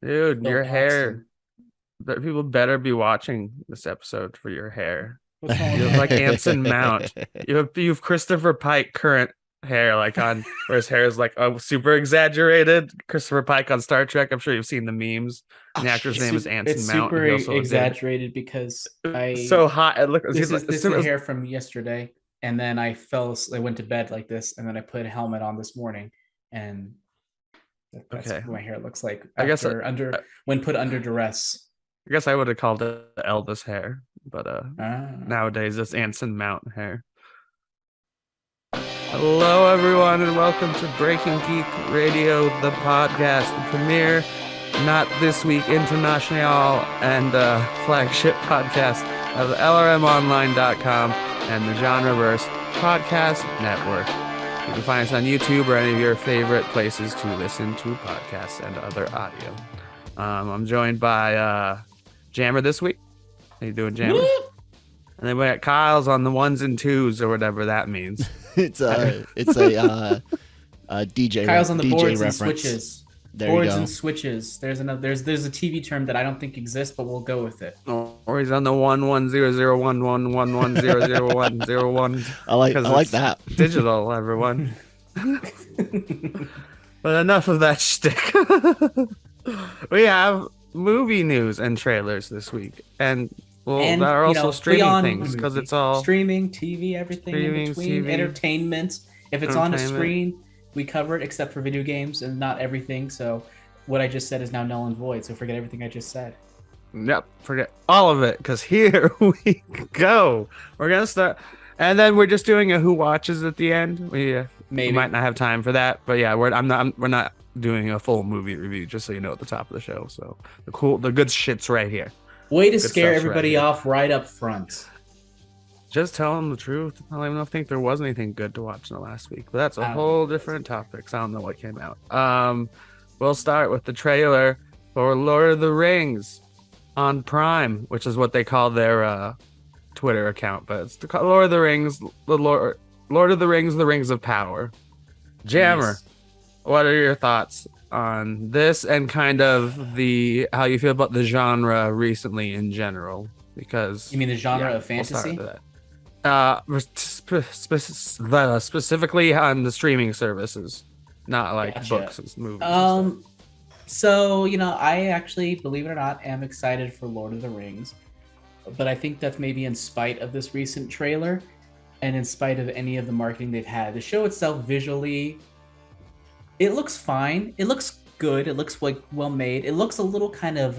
Dude, Bill your Paxton. hair. People better be watching this episode for your hair. What's wrong with You look my like hair? Anson Mount. You have Christopher Pike current hair, like on where his hair is like super exaggerated. Christopher Pike on Star Trek. I'm sure you've seen the memes. And the actor's name is It's Anson Mount. super He also did exaggerated because I so hot. It look he's like as this is soon the as hair from yesterday, and then I went to bed like this, and then I put a helmet on this morning, and that's okay. what my hair looks like I guess after under when put under duress. I guess I would have called it Elvis hair, but Ah. nowadays it's Anson Mount hair. Hello, everyone, and welcome to Breaking Geek Radio, the podcast, the premiere, not this week, international and flagship podcast of LRMonline.com and the Genreverse Podcast Network. You can find us on YouTube or any of your favorite places to listen to podcasts and other audio. I'm joined by Jammer this week. How you doing, Jammer? And then we got Kyle's on the ones and twos or whatever that means. It's a Kyle's on the DJ boards and reference. switches. There you Boards go. and switches. There's a TV term that I don't think exists, but we'll go with it. Or he's on the 1100111100101. I like that. Digital, everyone. But enough of that shtick. We have movie news and trailers this week, and And that are also streaming beyond things because movie. it's all Streaming, TV, everything in streaming, between, TV, entertainment. If it's on a entertainment. screen, we cover it except for video games and not everything. So what I just said is now null and void. So forget everything I just said. Yep, forget all of it because here we go. We're gonna start, and then we're just doing a who watches at the end. We Maybe. might not have time for that, but yeah, we're not doing a full movie review. Just so you know, at the top of the show. So the good shit's right here. Way to Good scare stuff's everybody right here. off right up front. Just tell them the truth. I don't even think there was anything good to watch in the last week, but that's a I don't whole think there different topic. So I don't know what came out. We'll start with the trailer for Lord of the Rings on Prime, which is what they call their Twitter account, but it's the Lord of the Rings, Lord of the Rings, the Rings of Power. Jammer, Yes. what are your thoughts on this and kind of how you feel about the genre recently in general? Because You mean the genre of we'll start fantasy? with that. Specifically on the streaming services, not like Gotcha. books and movies. And stuff. So, I actually, believe it or not, am excited for Lord of the Rings. But I think that's maybe in spite of this recent trailer and in spite of any of the marketing they've had. The show itself visually, it looks fine. It looks good. It looks like well made. It looks a little kind of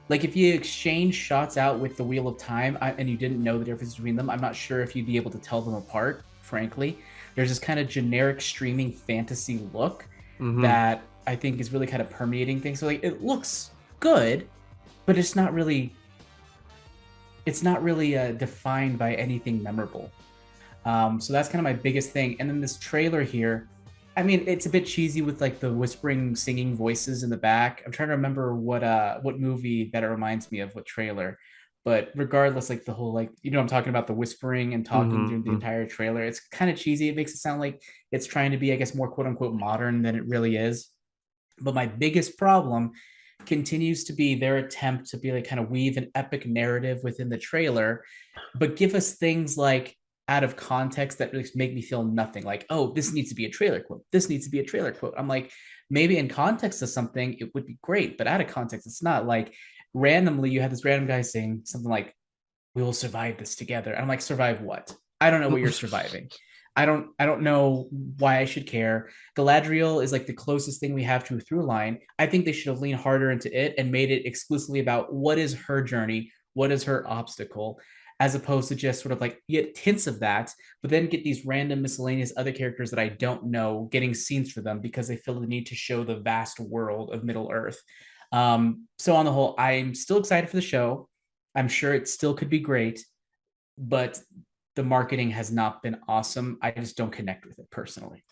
like if you exchange shots out with the Wheel of Time and you didn't know the difference between them, I'm not sure if you'd be able to tell them apart, frankly. There's this kind of generic streaming fantasy look Mhm. that I think is really kind of permeating things. So like it looks good, but it's not really defined by anything memorable. So that's kind of my biggest thing. And then this trailer here, I mean, it's a bit cheesy with like the whispering, singing voices in the back. I'm trying to remember what movie that it reminds me of, what trailer. But regardless, like the whole I'm talking about the whispering and talking through the Mhm. entire trailer. It's kind of cheesy. It makes it sound like it's trying to be, I guess, more quote unquote modern than it really is. But my biggest problem continues to be their attempt to be like kind of weave an epic narrative within the trailer, but give us things like out of context that just make me feel nothing. Like, oh, this needs to be a trailer quote. This needs to be a trailer quote. I'm like, maybe in context of something, it would be great, but out of context, it's not. Like randomly, you have this random guy saying something like, "We will survive this together." And I'm like, survive what? I don't know what you're surviving. I don't know why I should care. Galadriel is like the closest thing we have to a through line. I think they should have leaned harder into it and made it exclusively about what is her journey, what is her obstacle, as opposed to just sort of like get hints of that, but then get these random miscellaneous other characters that I don't know getting scenes for them because they feel the need to show the vast world of Middle Earth. So on the whole, I'm still excited for the show. I'm sure it still could be great, but the marketing has not been awesome. I just don't connect with it personally.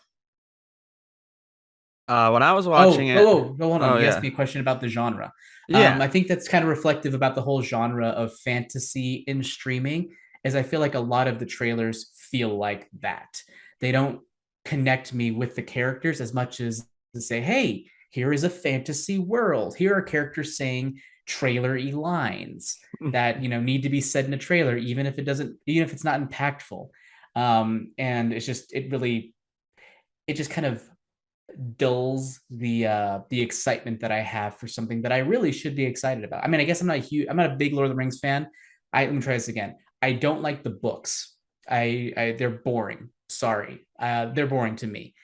When I was Oh, watching oh, it, oh, no, hold oh on. You asked yeah, me a question about the genre. yeah. I think that's kind of reflective about the whole genre of fantasy in streaming, is I feel like a lot of the trailers feel like that. They don't connect me with the characters as much as to say, hey, here is a fantasy world. Here are characters saying trailer-y lines that need to be said in a trailer, even if it's not impactful. And it's just it just kind of dulls the excitement that I have for something that I really should be excited about. I mean, I guess I'm not a big Lord of the Rings fan. Let me try this again. I don't like the books. They're boring. Sorry. They're boring to me.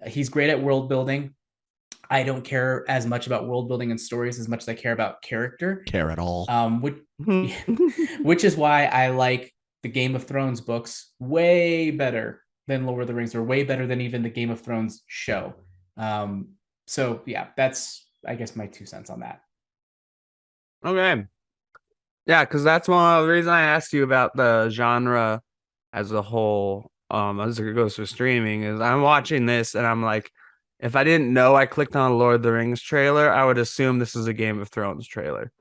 He's great at world building. I don't care as much about world building and stories as much as I care about character. Care at all. Which is why I like the Game of Thrones books way better than Lord of the Rings, or way better than even the Game of Thrones show. So yeah, that's, I guess, my 2 cents on that. Okay. Yeah, because that's one of the reasons I asked you about the genre as a whole, as it goes for streaming, is I'm watching this and I'm like, if I didn't know I clicked on a Lord of the Rings trailer, I would assume this is a Game of Thrones trailer.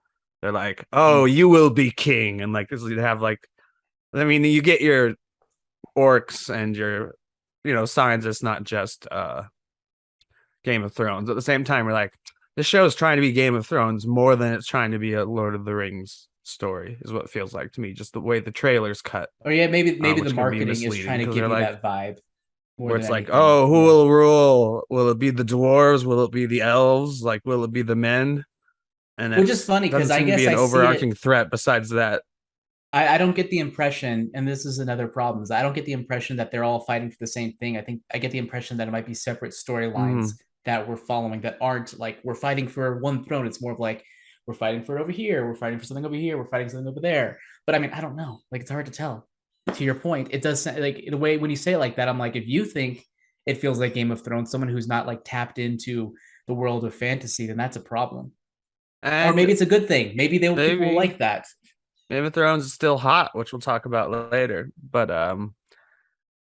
They're like, oh, you will be king. And like, this would have like, I mean, you get your orcs and your, signs. It's not just Game of Thrones. At the same time, we're like, the show is trying to be Game of Thrones more than it's trying to be a Lord of the Rings story, is what it feels like to me. Just the way the trailer's cut. Or yeah, maybe the marketing is trying to give you that vibe. Where it's like, oh, who will rule? Will it be the dwarves? Will it be the elves? Like, will it be the men? And which is funny because I guess be an overarching threat besides that. I don't get the impression, and this is another problem, is I don't get the impression that they're all fighting for the same thing. I think I get the impression that it might be separate storylines that we're following that aren't like we're fighting for one throne. It's more of like we're fighting for it over here, we're fighting for something over here, we're fighting something over there. But I mean, I don't know. Like, it's hard to tell. To your point, it does sound like the way when you say it like that, I'm like, if you think it feels like Game of Thrones, someone who's not like tapped into the world of fantasy, then that's a problem. Or maybe it's a good thing. Maybe people like that. Game of Thrones is still hot, which we'll talk about later. But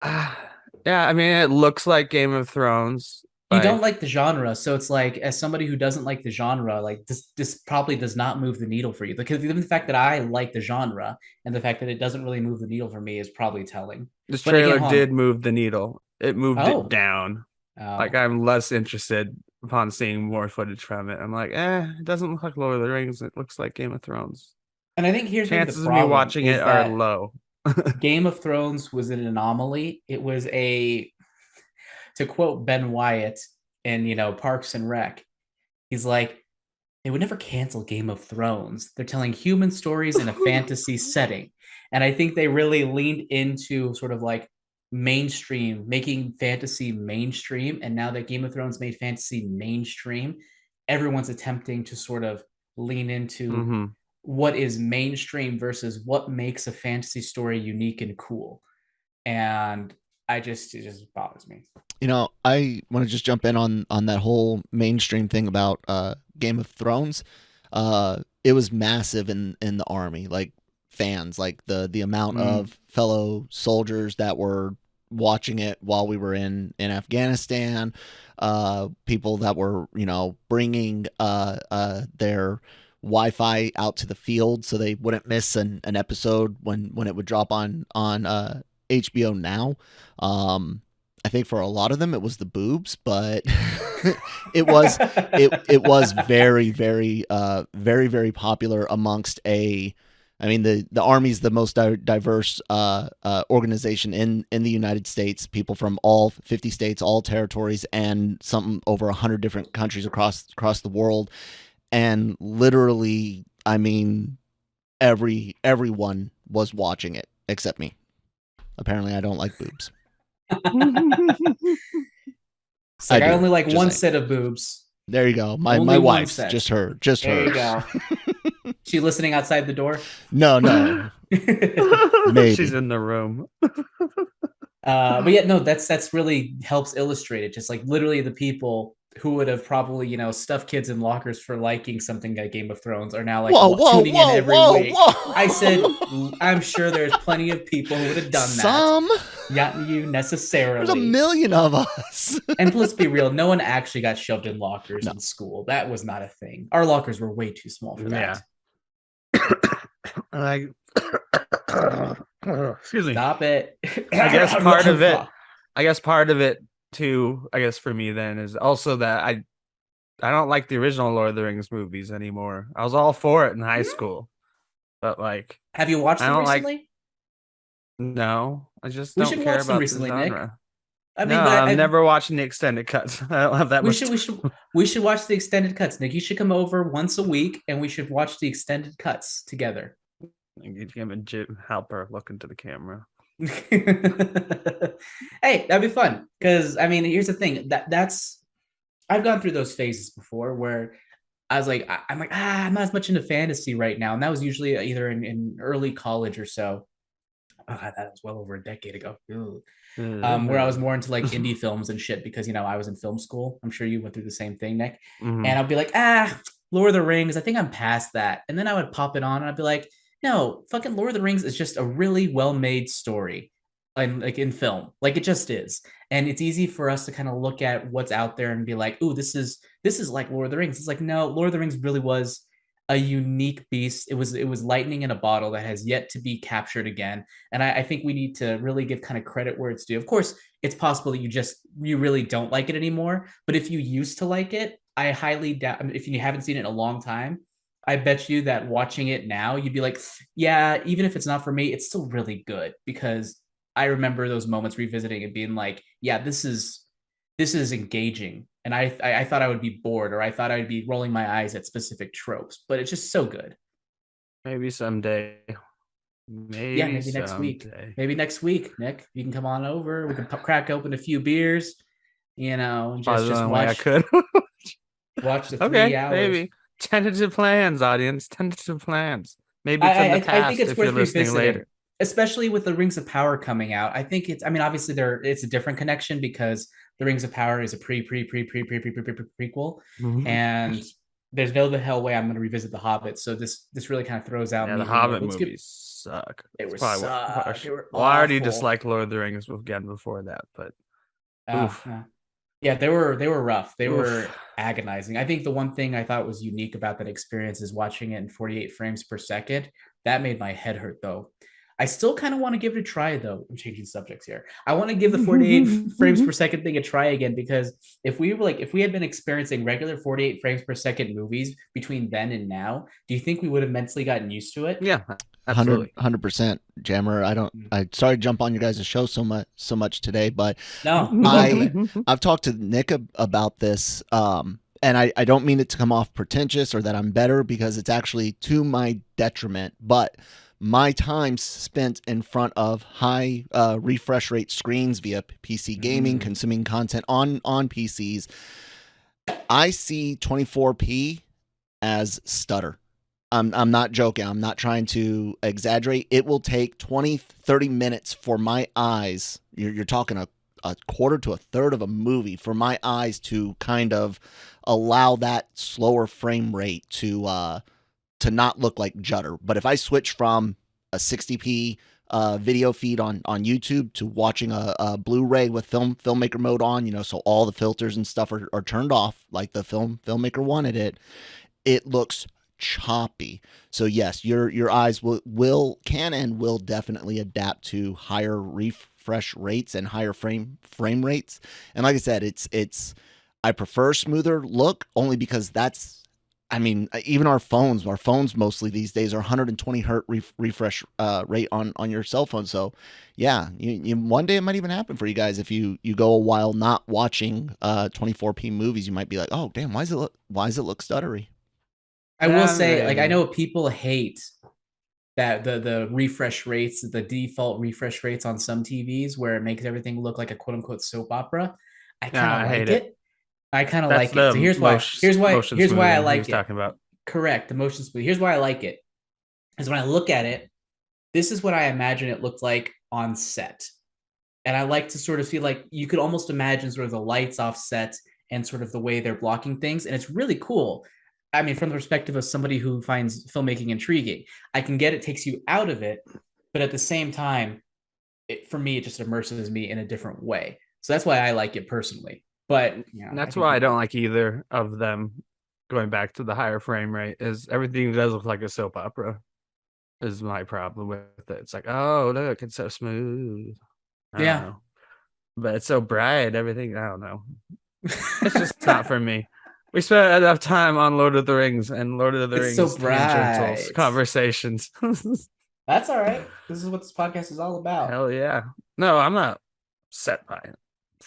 yeah, I mean, it looks like Game of Thrones. You don't like the genre, so it's like, as somebody who doesn't like the genre, like this probably does not move the needle for you. Because even the fact that I like the genre and the fact that it doesn't really move the needle for me is probably telling. This trailer did move the needle. It moved it down. Like, I'm less interested upon seeing more footage from it. I'm like, it doesn't look like Lord of the Rings. It looks like Game of Thrones. And I think here's chances of me watching it are low. Game of Thrones was an anomaly. It was to quote Ben Wyatt in Parks and Rec, he's like, they would never cancel Game of Thrones. They're telling human stories in a fantasy setting. And I think they really leaned into sort of like mainstream, making fantasy mainstream. And now that Game of Thrones made fantasy mainstream, everyone's attempting to sort of lean into what is mainstream versus what makes a fantasy story unique and cool. And it just bothers me. I want to just jump in on that whole mainstream thing about Game of Thrones. It was massive in the army, like fans, like the amount of fellow soldiers that were watching it while we were in Afghanistan, people that were bringing their Wi-Fi out to the field so they wouldn't miss an episode when it would drop on HBO Now. I think for a lot of them it was the boobs, but it was very, very, very, very popular amongst the Army's the most diverse organization in the United States. People from all 50 states, all territories, and some over 100 different countries across the world. And literally, I mean, everyone was watching it except me. Apparently, I don't like boobs. I only like one set of boobs. There you go. My wife's just her. There you go. She listening outside the door? No. Maybe she's in the room. But yeah, no, that's really helps illustrate it. Just like literally the people who would have probably, stuffed kids in lockers for liking something like Game of Thrones are now like tuning in every week. I said, I'm sure there's plenty of people who would have done that. Not you necessarily. There's a million of us. And let's be real, no one actually got shoved in lockers in school. That was not a thing. Our lockers were way too small for that. Excuse me. Stop it. I guess part of it too, I guess for me then, is also that I don't like the original Lord of the Rings movies anymore. I was all for it in high school, but like, Have you watched I them don't like. recently? No, I just We don't should care watch them about the recently, Nick. genre. I No, mean, but I'm never watching the extended cuts. I don't have that we much should we should time. we should watch the extended cuts, Nick. You should come over once a week and we should watch the extended cuts together. You can have a Jim Halper look into the camera. Hey, that'd be fun. Because I mean, here's the thing that's I've gone through those phases before where I was like, I'm like, I'm not as much into fantasy right now, and that was usually either in early college or so. Oh, that was well over a decade ago. Where I was more into like indie films and shit because I was in film school. I'm sure you went through the same thing, Nick. Mhm. And I'd be like, Lord of the Rings. I think I'm past that. And then I would pop it on and I'd be like, no, fucking Lord of the Rings is just a really well made story, and like in film, like it just is. And it's easy for us to kind of look at what's out there and be like, ooh, this is like Lord of the Rings. It's like, no, Lord of the Rings really was a unique beast. It was lightning in a bottle that has yet to be captured again. And I think we need to really give kind of credit where it's due. Of course, it's possible that you really don't like it anymore. But if you used to like it, I highly doubt, if you haven't seen it in a long time, I bet you that watching it now, you'd be like, yeah, even if it's not for me, it's still really good because I remember those moments revisiting and being like, yeah, this is engaging. And I thought I would be bored or I thought I'd be rolling my eyes at specific tropes, but it's just so good. Maybe someday. Yeah, Maybe maybe next week. someday. Maybe next week, Nick. You can come on over. We can crack open a few beers, and Probably the just only way I watch could. watch the Okay, 3 hours. maybe. Tentative plans, audience. Tentative plans. Maybe I it's in the I think past it's if you're worth listening revisiting, later. especially with the Rings of Power coming out. I think it's. I mean, obviously it's a different connection because the Rings of Power is a prequel, Mhm. and there's no the hell way I'm going to revisit the Hobbit. So this really kind of throws out Yeah, the me being like, Hobbit let's get. movies suck. They That's were probably suck. They were well, I already awful. disliked Lord of the Rings again before that, but Oh, oof. yeah. Yeah, they were rough. They Oof. were agonizing. I think the one thing I thought was unique about that experience is watching it in 48 frames per second. That made my head hurt though. I still kind of want to give it a try though. I'm changing subjects here. I want to give the 48 frames per second thing a try again because if we had been experiencing regular 48 frames per second movies between then and now, do you think we would have mentally gotten used to it? Yeah, 100 absolutely. 100% Jammer. I sorry to jump on your guys' show so much today, but No, we welcome I it. I've talked to Nick about this, and I don't mean it to come off pretentious or that I'm better because it's actually to my detriment. But my time spent in front of high refresh rate screens via PC gaming, consuming content on PCs, I see 24p as stutter. I'm not joking. I'm not trying to exaggerate. It will take 20, 30 minutes for my eyes. You're talking a quarter to a third of a movie for my eyes to kind of allow that slower frame rate to not look like judder. But if I switch from a 60p video feed on YouTube to watching a Blu-ray with filmmaker mode on, so all the filters and stuff are turned off like the filmmaker wanted it looks choppy. So yes, your eyes can and will definitely adapt to higher refresh rates and higher frame rates. And like I said, it's I prefer smoother look only because that's I mean, even our phones mostly these days are 120 hertz refresh rate on your cell phone. So, yeah, one day it might even happen for you guys if you go a while not watching 24p movies. You might be like, oh damn, why does it look stuttery? I will Yeah, say, like, I maybe. know people hate that the refresh rates, the default refresh rates on some TVs where it makes everything look like a quote unquote soap opera. I kind Nah, of I hate like it. it. I kind of That's like it. So the here's why. motion Here's why I smoothing he was like it. talking about. Correct. The motion smooth. Here's why I like it. Is when I look at it, this is what I imagine it looked like on set. And I like to sort of feel like you could almost imagine sort of the lights off set and sort of the way they're blocking things. And it's really cool. I mean, from the perspective of somebody who finds filmmaking intriguing, I can get it takes you out of it, but at the same time, for me, it just immerses me in a different way. So that's why I like it personally. But And I that's think why I don't people, like either of them. Going back to the higher frame rate, is everything does look like a soap opera. Is my problem with it. It's like, oh look, it's so smooth. I don't yeah. know, but it's so bright. Everything, I don't know. It's just not for me. We spent enough time on Lord of the Rings and Lord of the It's so Rings tangential bright. conversations. That's all right. This is what this podcast is all about. Hell yeah. No, I'm not set by it.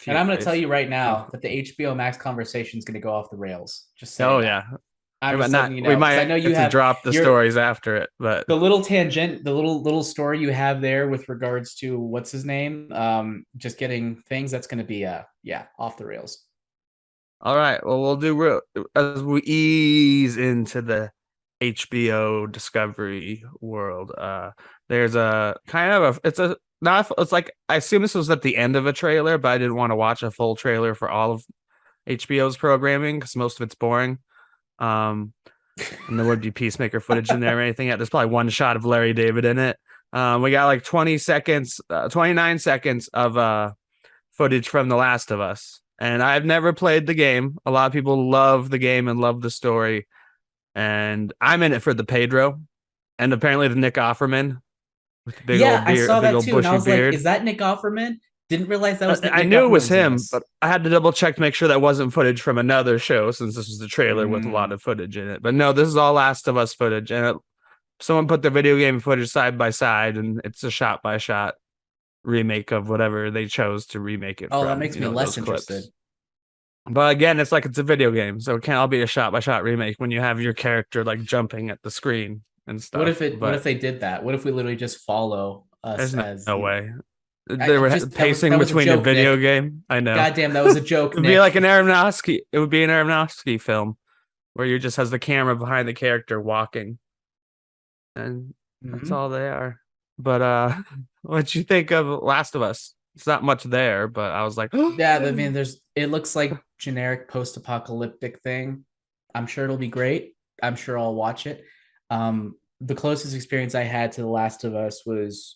And I'm going to tell you right now that the HBO Max conversation is going to go off the rails. Just saying. Oh that. yeah. I'm just letting you know. We might I know you have to have drop the stories after it, but the little tangent, the little story you have there with regards to what's his name, just getting things. That's going to be off the rails. all right. Well, we'll do as we ease into the HBO Discovery world. There's a kind of it's like I assume this was at the end of a trailer, but I didn't want to watch a full trailer for all of HBO's programming because most of it's boring. And there would be Peacemaker footage in there or anything. There's probably one shot of Larry David in it. We got like 29 seconds of footage from The Last of Us. And I've never played the game. A lot of people love the game and love the story. And I'm in it for the Pedro. And apparently the Nick Offerman with the big old beard, I saw big that old too. bushy And I was beard. like, is that Nick Offerman? Didn't realize that was I knew it was him, but I had to double check to make sure that wasn't footage from another show since this was the trailer with a lot of footage in it. But no, this is all Last of Us footage. And someone put the video game footage side by side, and it's a shot by shot remake of whatever they chose to remake it from. That makes me less interested. But again, it's like it's a video game, so it can't all be a shot by shot remake when you have your character like jumping at the screen and stuff. What if they did that? What if we literally just follow us? There's no way. They were pacing between a video game. I know. Goddamn, that was a joke. It'd be like an Aronofsky. It would be an Aronofsky film where you just has the camera behind the character walking, and that's all they are. But what'd you think of Last of Us? It's not much there, but I was like, yeah. I mean, it looks like generic post-apocalyptic thing. I'm sure it'll be great. I'm sure I'll watch it. The closest experience I had to The Last of Us was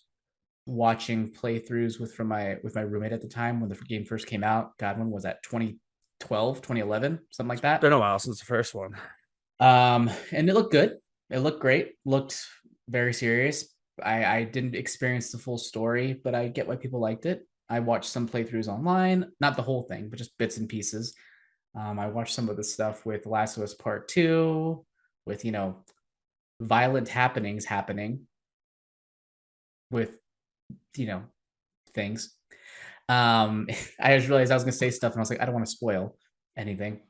watching playthroughs with my roommate at the time when the game first came out. God, when was that? 2012, 2011, something like that. It's been a while since the first one. And it looked good. It looked great. Looked very serious. I didn't experience the full story, but I get why people liked it. I watched some playthroughs online, not the whole thing, but just bits and pieces. I watched some of the stuff with Last of Us Part 2, with violent happenings happening with things. I just realized I was gonna say stuff and I was like, I don't want to spoil anything.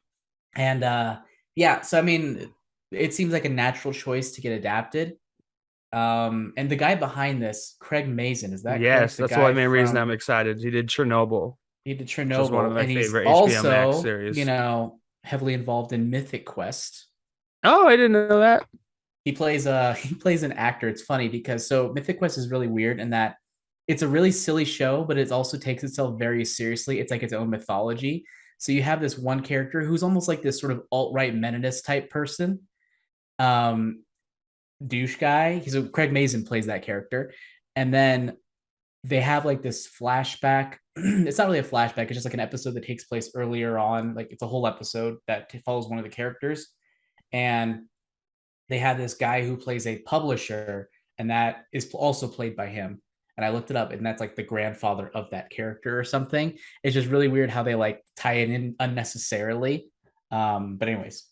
And so I mean, it seems like a natural choice to get adapted. And the guy behind this, Craig Mazin, is that yes, that's the main reason I'm excited. He did Chernobyl. He did Chernobyl, one of my and favorite he's HBO Max series. Heavily involved in Mythic Quest. Oh, I didn't know that. He plays an actor. It's funny because Mythic Quest is really weird in that it's a really silly show, but it also takes itself very seriously. It's like its own mythology. So you have this one character who's almost like this sort of alt-right meninist type person. Douche guy. Craig Mazin plays that character. And then they have like this flashback. It's not really a flashback. It's just like an episode that takes place earlier on. Like it's a whole episode that follows one of the characters. And they have this guy who plays a publisher, and that is also played by him. And I looked it up, and that's like the grandfather of that character or something. It's just really weird how they like tie it in unnecessarily. But anyways,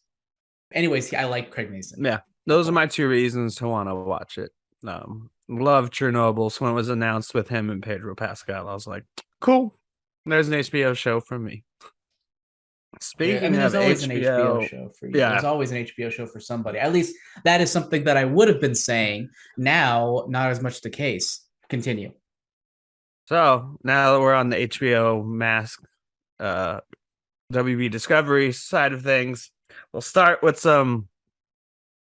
I like Craig Mazin. Yeah, those are my two reasons to want to watch it. Love Chernobyl. So when it was announced with him and Pedro Pascal, I was like, cool. There's an HBO show for me. Speaking of there's always HBO, an HBO show for you. Yeah. There's always an HBO show for somebody. At least that is something that I would have been saying. Now, not as much the case. Continue. So now that we're on the HBO Max WB Discovery side of things, we'll start with some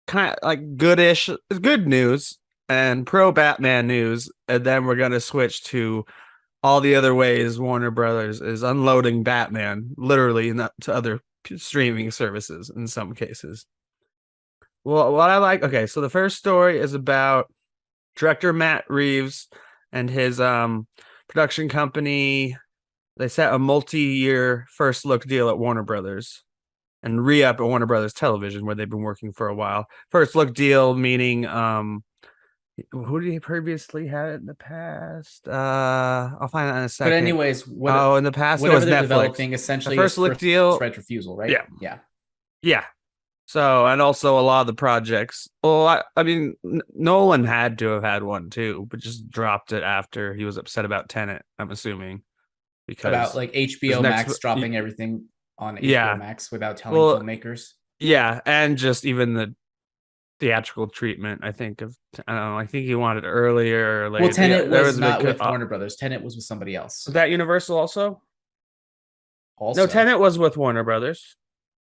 kind of like good news and pro Batman news, and then we're gonna switch to all the other ways Warner Brothers is unloading Batman, literally, to other streaming services in some cases. Well, what I like, okay, so the first story is about director Matt Reeves and his production company. They set a multi-year first look deal at Warner Brothers and re-up at Warner Brothers Television, where they've been working for a while. First look deal meaning who did he previously have it in the past? I'll find that in a second. But anyways, in the past it was they're Netflix. developing essentially the first look deal, right refusal, right? Yeah. Yeah. Yeah. So, and also a lot of the projects. Well, I mean, Nolan had to have had one too, but just dropped it after he was upset about Tenet, I'm assuming, About because like his HBO next, Max dropping everything on HBO yeah, Max without telling well, filmmakers. yeah, and just even the theatrical treatment. I think of, I don't know, I think he wanted earlier or Well, later. Yeah, Tenet there was was a big not with Warner Brothers. Tenet was with somebody was else. that Universal also. No, Also, Tenet was with Warner Brothers.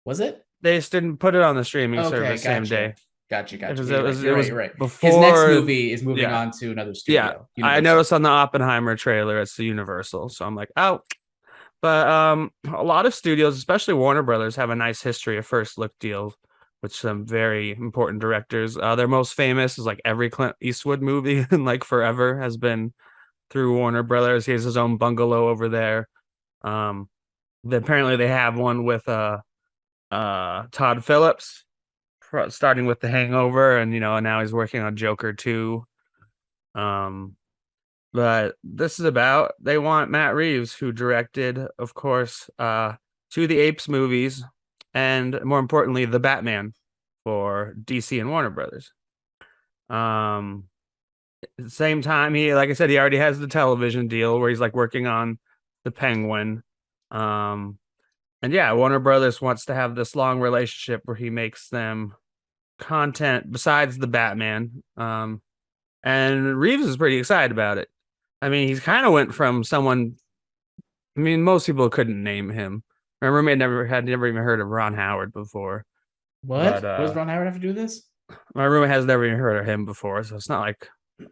was it? They just didn't put it on the streaming Okay, service same gotcha. day Gotcha, gotcha. because Yeah, it you're right. was You're it right. was You're right. His next before. movie is moving Yeah, on to another yeah. studio, I Universal. noticed on the Oppenheimer trailer it's the Universal, so I'm like, oh. But a lot of studios, especially Warner Brothers, have a nice history of first look deals with some very important directors. Their most famous is like every Clint Eastwood movie in like forever has been through Warner Brothers. He has his own bungalow over there. Um, apparently they have one with Todd Phillips, starting with The Hangover, and now he's working on Joker 2. Um, but this is about they want Matt Reeves, who directed, of course, two of the Apes movies, and more importantly, the Batman for DC and Warner Brothers. Um, at the same time, he, like I said, he already has the television deal where he's like working on the Penguin. Um, and yeah, Warner Brothers wants to have this long relationship where he makes them content besides the Batman. And Reeves is pretty excited about it. I mean, he's kind of went from someone. I mean, most people couldn't name him. My roommate never even heard of Ron Howard before. But What? What does Ron Howard have to do with this? my roommate has never even heard of him before, so it's not like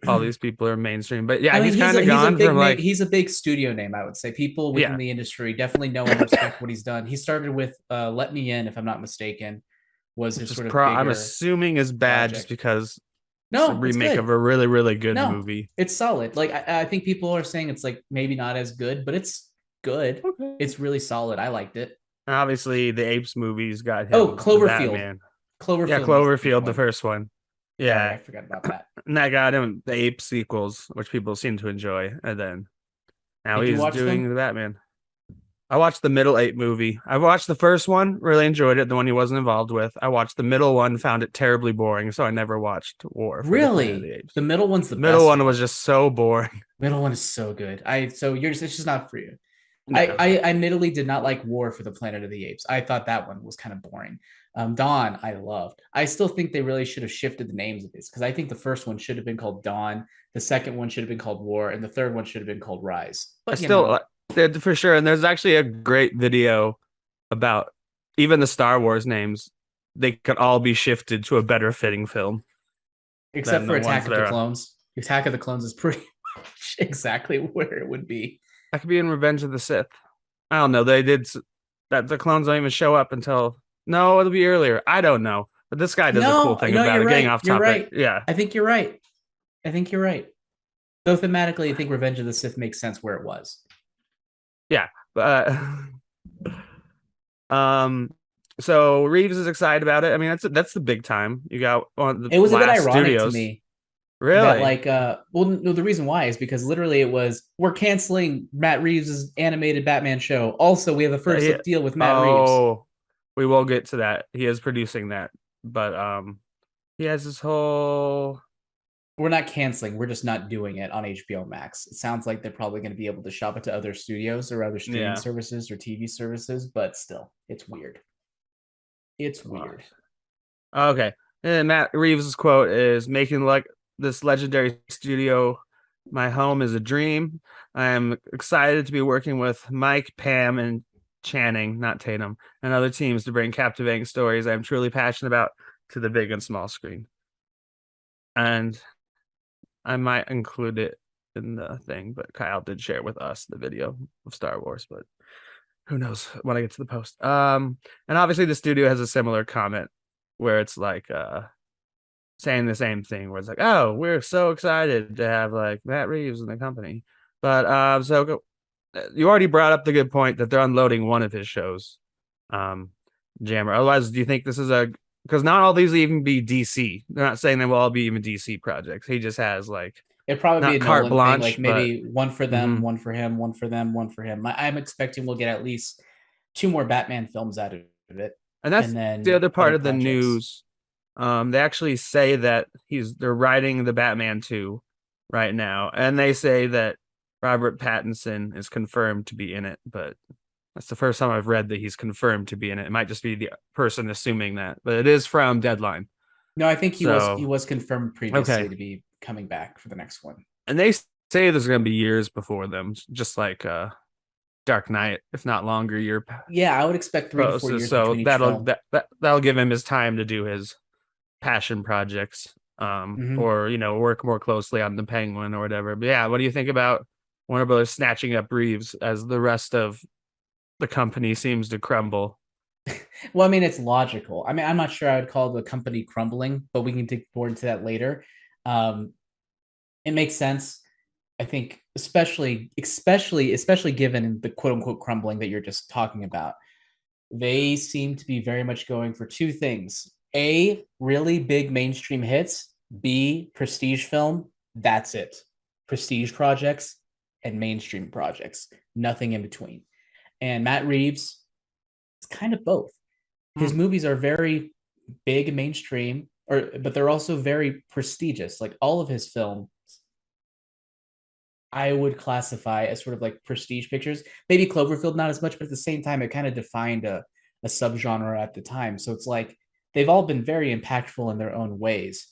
all these people are mainstream. But yeah, I mean, he's kind of he's a gone big from name. like, He's a big studio name, I would say. People within yeah, the industry definitely know and respect what he's done. He started with Let Me In, if I'm not mistaken, was which his is sort of I'm bigger assuming is bad just project. because it's a No, it's remake of good. a really, really good No, movie. it's solid. Like I think people are saying it's like maybe not as good, but it's good. Okay. It's really solid. I liked it. And obviously, the Apes movies got Oh, him the Cloverfield. Batman. Yeah, Cloverfield was the big Cloverfield, the one. first one. Sorry, Yeah, I forgot about that. and that got him the Ape sequels, which people seem to enjoy. And then now Did you he's watch doing them? the Batman. I watched the middle Ape movie. I watched the first one, really enjoyed it, the one he wasn't involved with. I watched the middle one, found it terribly boring, so I never watched War for the Planet of the Really? Apes. The middle one's the The middle best one one. was just so boring. Middle one is so good. It's just not for you. No. I admittedly did not like War for the Planet of the Apes. I thought that one was kind of boring. Dawn, I loved. I still think they really should have shifted the names of this because I think the first one should have been called Dawn, the second one should have been called War, and the third one should have been called Rise. I But still for sure. And there's actually a great video about even the Star Wars names. They could all be shifted to a better fitting film except than for the ones Attack of that the are. Clones. Attack of the Clones is pretty much exactly where it would be. That could be in Revenge of the Sith. I don't know. They did that. The clones don't even show up until no, it'll be earlier. I don't know. But this guy does a cool No, thing no, about you're it. Getting right. off You're topic. right. Yeah. I think you're right. I think you're right. Though thematically, I think Revenge of the Sith makes sense where it was. Yeah. But um so Reeves is excited about it. I mean, that's the big time. You got on the It was a bit last ironic to studios. me that Really? like well no, the reason why is because literally it was we're canceling Matt Reeves' animated Batman show. Also, we have a first look deal with Matt Reeves. Oh, we will get to that. He is producing that. But he has this whole We're not canceling, we're just not doing it on HBO Max. It sounds like they're probably going to be able to shop it to other studios or other streaming yeah. services or TV services, but still, it's weird. It's weird. Okay. And Matt Reeves' quote is making like this legendary studio my home is a dream. I am excited to be working with Mike, Pam, and Channing, not Tatum, and other teams to bring captivating stories I am truly passionate about to the big and small screen. And I might include it in the thing, but Kyle did share with us the video of Star Wars, but who knows when I get to the post. And obviously the studio has a similar comment where it's like saying the same thing where it's like, oh, we're so excited to have like Matt Reeves in the company. But you already brought up the good point that they're unloading one of his shows, Jammer. Otherwise, do you think this is because not all these will even be DC. They're not saying they will all be even DC projects. He just has like It'd probably not be a carte Nolan blanche, thing, like but maybe one for them, mhm. one for him, one for them, one for him. I'm expecting we'll get at least two more Batman films out of it. And that's and then the other part other of the projects. news. They actually say that they're writing the Batman 2 right now, and they say that Robert Pattinson is confirmed to be in it, but that's the first time I've read that he's confirmed to be in it. It might just be the person assuming that, but it is from Deadline. No, I think he So was confirmed previously okay, to be coming back for the next one. and they say there's going to be years before them, just like Dark Knight, if not longer. Year Yeah, I would expect 3 to 4 years so between each film. that'll give him his time to do his passion projects, Mhm. or work more closely on the Penguin or whatever. But yeah, what do you think about Warner Brothers snatching up Reeves as the rest of the company seems to crumble? Well, I mean, it's logical. I mean, I'm not sure I would call the company crumbling, but we can dig more into that later. Um, it makes sense. I think, especially given the quote unquote crumbling that you're just talking about, they seem to be very much going for two things: A, really big mainstream hits; B, prestige film. That's it. Prestige projects and mainstream projects, nothing in between. And Matt Reeves is kind of both. His movies are very big mainstream, but they're also very prestigious. Like all of his films, I would classify as sort of like prestige pictures. Maybe Cloverfield not as much, but at the same time, it kind of defined a subgenre at the time. So it's like they've all been very impactful in their own ways.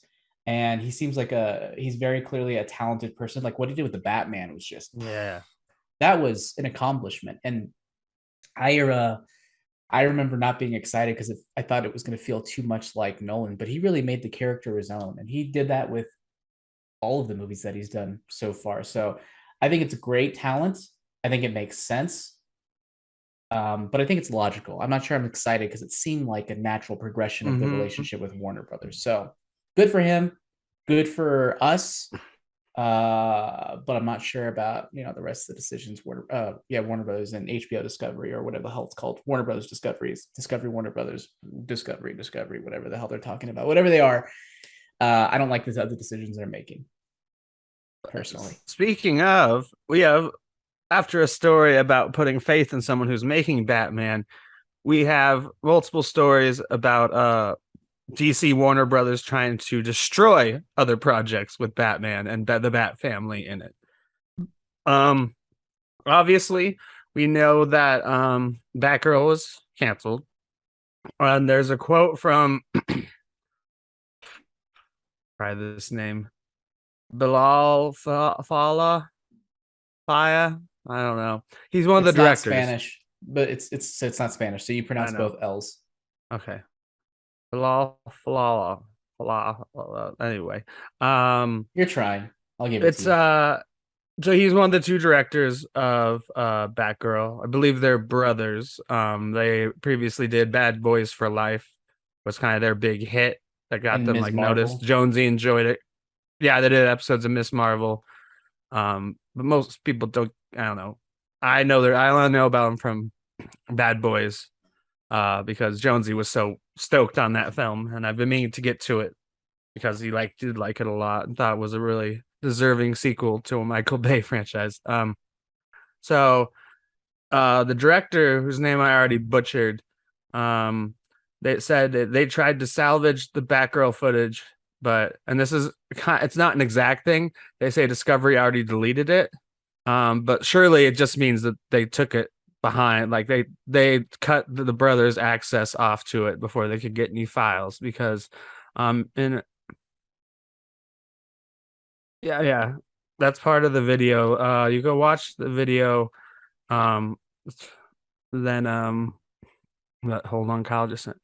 And he seems like he's very clearly a talented person. Like what he did with the Batman was just Yeah. that was an accomplishment. And I I remember not being excited because I thought it was going to feel too much like Nolan, but he really made the character his own, and he did that with all of the movies that he's done so far. So I think it's a great talent. I think it makes sense, but I think it's logical. I'm not sure I'm excited because it seemed like a natural progression of the Mm-hmm. relationship with Warner Brothers. So good for him, good for us. But I'm not sure about the rest of the decisions. Warner Brothers and HBO Discovery or whatever the hell it's called. Warner Brothers Discovery, Warner Brothers Discovery, whatever the hell they're talking about, whatever they are. I don't like the other decisions they're making personally. Speaking of, we have, after a story about putting faith in someone who's making Batman, we have multiple stories about DC Warner Brothers trying to destroy other projects with Batman and the Bat family in it. Obviously, we know that Batgirl was canceled. And there's a quote from try this name, Bilal Fala Faya. I don't know. He's one of the It's not directors. Spanish, but it's not Spanish. So you pronounce both L's. Okay. Bilal Fala. Anyway, You're trying. I'll give it it's to you. so he's one of the two directors of Batgirl. I believe they're brothers. They previously did Bad Boys for Life, was kind of their big hit that got And them Ms. like noticed. Marvel. Jonesy enjoyed it. Yeah, they did episodes of Miss Marvel. But most people don't. I don't know. I only know about them from Bad Boys, because Jonesy was so stoked on that film, and I've been meaning to get to it because he did like it a lot and thought it was a really deserving sequel to a Michael Bay franchise. So the director, whose name I already butchered, they said that they tried to salvage the Batgirl footage, and this is it's not an exact thing. They say Discovery already deleted it, but surely it just means that they took it behind, like they cut the brothers' access off to it before they could get any files because in yeah, that's part of the video. You go watch the video. Um, then hold on, Kyle just sent.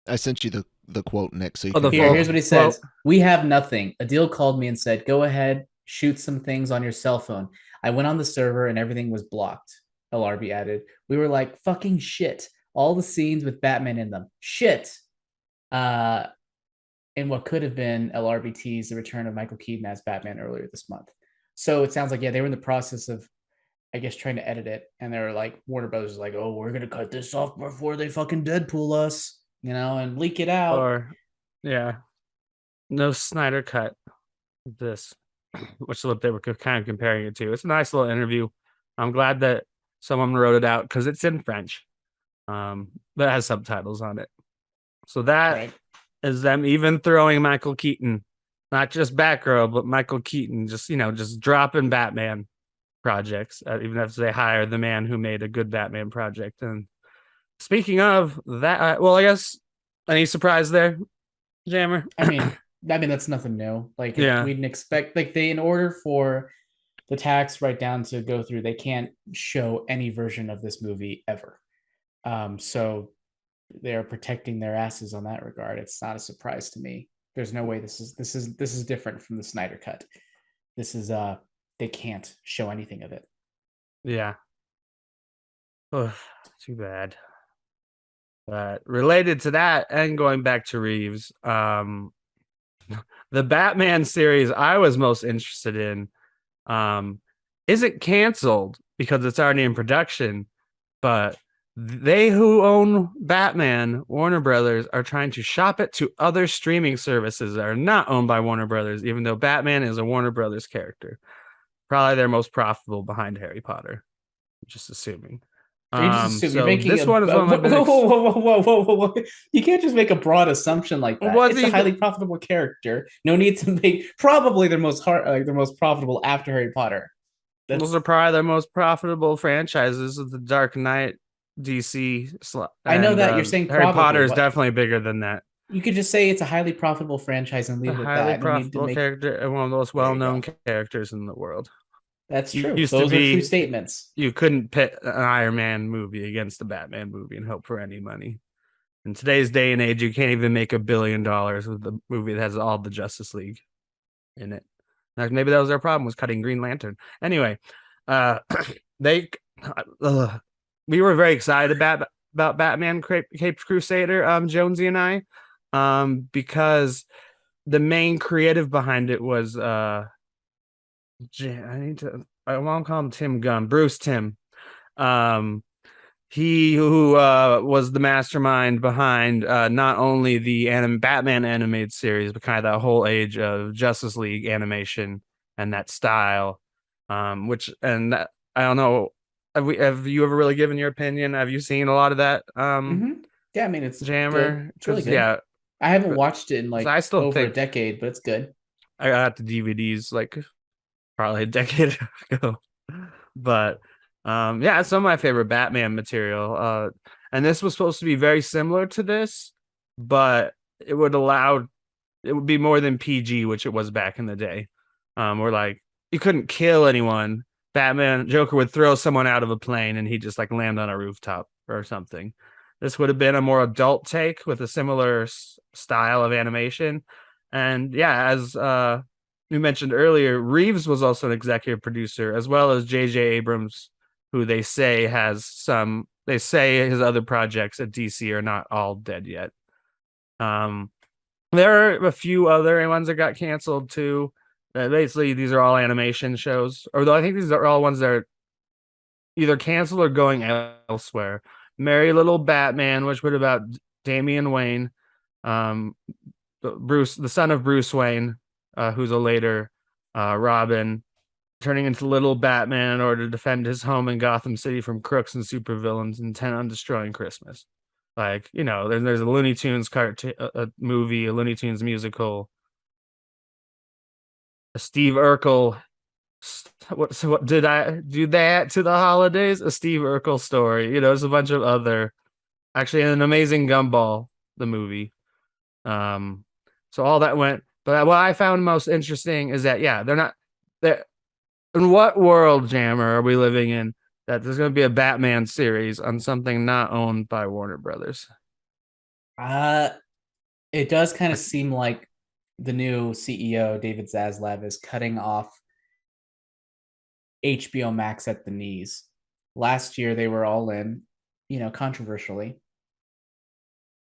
I sent you the quote, Nick, so you Oh, can the read full Here's what he quote. says. We have nothing. Adil called me and said, go ahead, shoot some things on your cell phone. I went on the server and everything was blocked. LRB added. We were like, fucking shit. All the scenes with Batman in them. Shit. In what could have been LRBT's The Return of Michael Keaton as Batman earlier this month. So it sounds like, yeah, they were in the process of, I guess, trying to edit it. And they were like, Warner Brothers is like, oh, we're going to cut this off before they fucking Deadpool us, and leak it out. Or yeah, no Snyder cut. This, which is what they were kind of comparing it to. It's a nice little interview. I'm glad that someone wrote it out because it's in French. that has subtitles on it. So that Right. is them even throwing Michael Keaton, not just Batgirl, but Michael Keaton, just dropping Batman projects, even if they hire the man who made a good Batman project. And speaking of that, well, I guess any surprise there, Jammer? I mean, that's nothing new. Like Yeah. we didn't expect, like in order for the tax write down to go through, they can't show any version of this movie ever. So they're protecting their asses on that regard. It's not a surprise to me. There's no way this is different from the Snyder cut. This is they can't show anything of it. Yeah. Ugh, too bad. But related to that, and going back to Reeves, the Batman series I was most interested in isn't canceled because it's already in production, but they who own Batman, Warner Brothers, are trying to shop it to other streaming services that are not owned by Warner Brothers, even though Batman is a Warner Brothers character. Probably their most profitable behind Harry Potter. Just assuming. So you just assume you're making this one is one of my whoa. You can't just make a broad assumption like that. It's a highly profitable character. No need to make probably their most profitable after Harry Potter. Those are probably their most profitable franchises of the Dark Knight, DC. I know that you're saying Harry Potter is definitely bigger than that. You could just say it's a highly profitable franchise and leave it at that. Highly profitable character and one of the most well-known characters in the world. That's true. Those are true statements. You couldn't pit an Iron Man movie against a Batman movie and hope for any money. In today's day and age, you can't even make $1 billion with a movie that has all the Justice League in it. Like, maybe that was their problem, was cutting Green Lantern. Anyway, we were very excited about Batman Caped Crusader, Jonesy and I, because the main creative behind it was I want to call him Tim Gunn, Bruce Timm. He who was the mastermind behind not only the Batman animated series, but kind of that whole age of Justice League animation and that style. I don't know. Have you ever really given your opinion? Have you seen a lot of that? Yeah, I mean it's Jammer. Good. It's really good. Yeah, I haven't watched it in like I still over a decade, but it's good. I got the DVDs like probably a decade ago, but yeah, it's some of my favorite Batman material. And this was supposed to be very similar to this, but it would be more than PG, which it was back in the day. Where like you couldn't kill anyone. Joker would throw someone out of a plane and he'd just like land on a rooftop or something. This would have been a more adult take with a similar style of animation. And yeah, as you mentioned earlier, Reeves was also an executive producer, as well as J.J. Abrams, who they say his other projects at DC are not all dead yet. There are a few other ones that got canceled too. Basically, these are all animation shows, although I think these are all ones that are either canceled or going elsewhere. Merry Little Batman, which was about Damian Wayne, Bruce, the son of Bruce Wayne, who's a later Robin, turning into Little Batman in order to defend his home in Gotham City from crooks and supervillains intent on destroying Christmas. Like, there's a Looney Tunes cartoon, a movie, a Looney Tunes musical, a Steve Urkel. What did I do that to the holidays? A Steve Urkel story. There's a bunch of other, actually, an Amazing Gumball, the movie. So all that went. But what I found most interesting is that they're not. In what world, Jammer, are we living in that there's going to be a Batman series on something not owned by Warner Brothers? It does kind of seem like the new CEO, David Zaslav, is cutting off HBO Max at the knees. Last year, they were all in, controversially.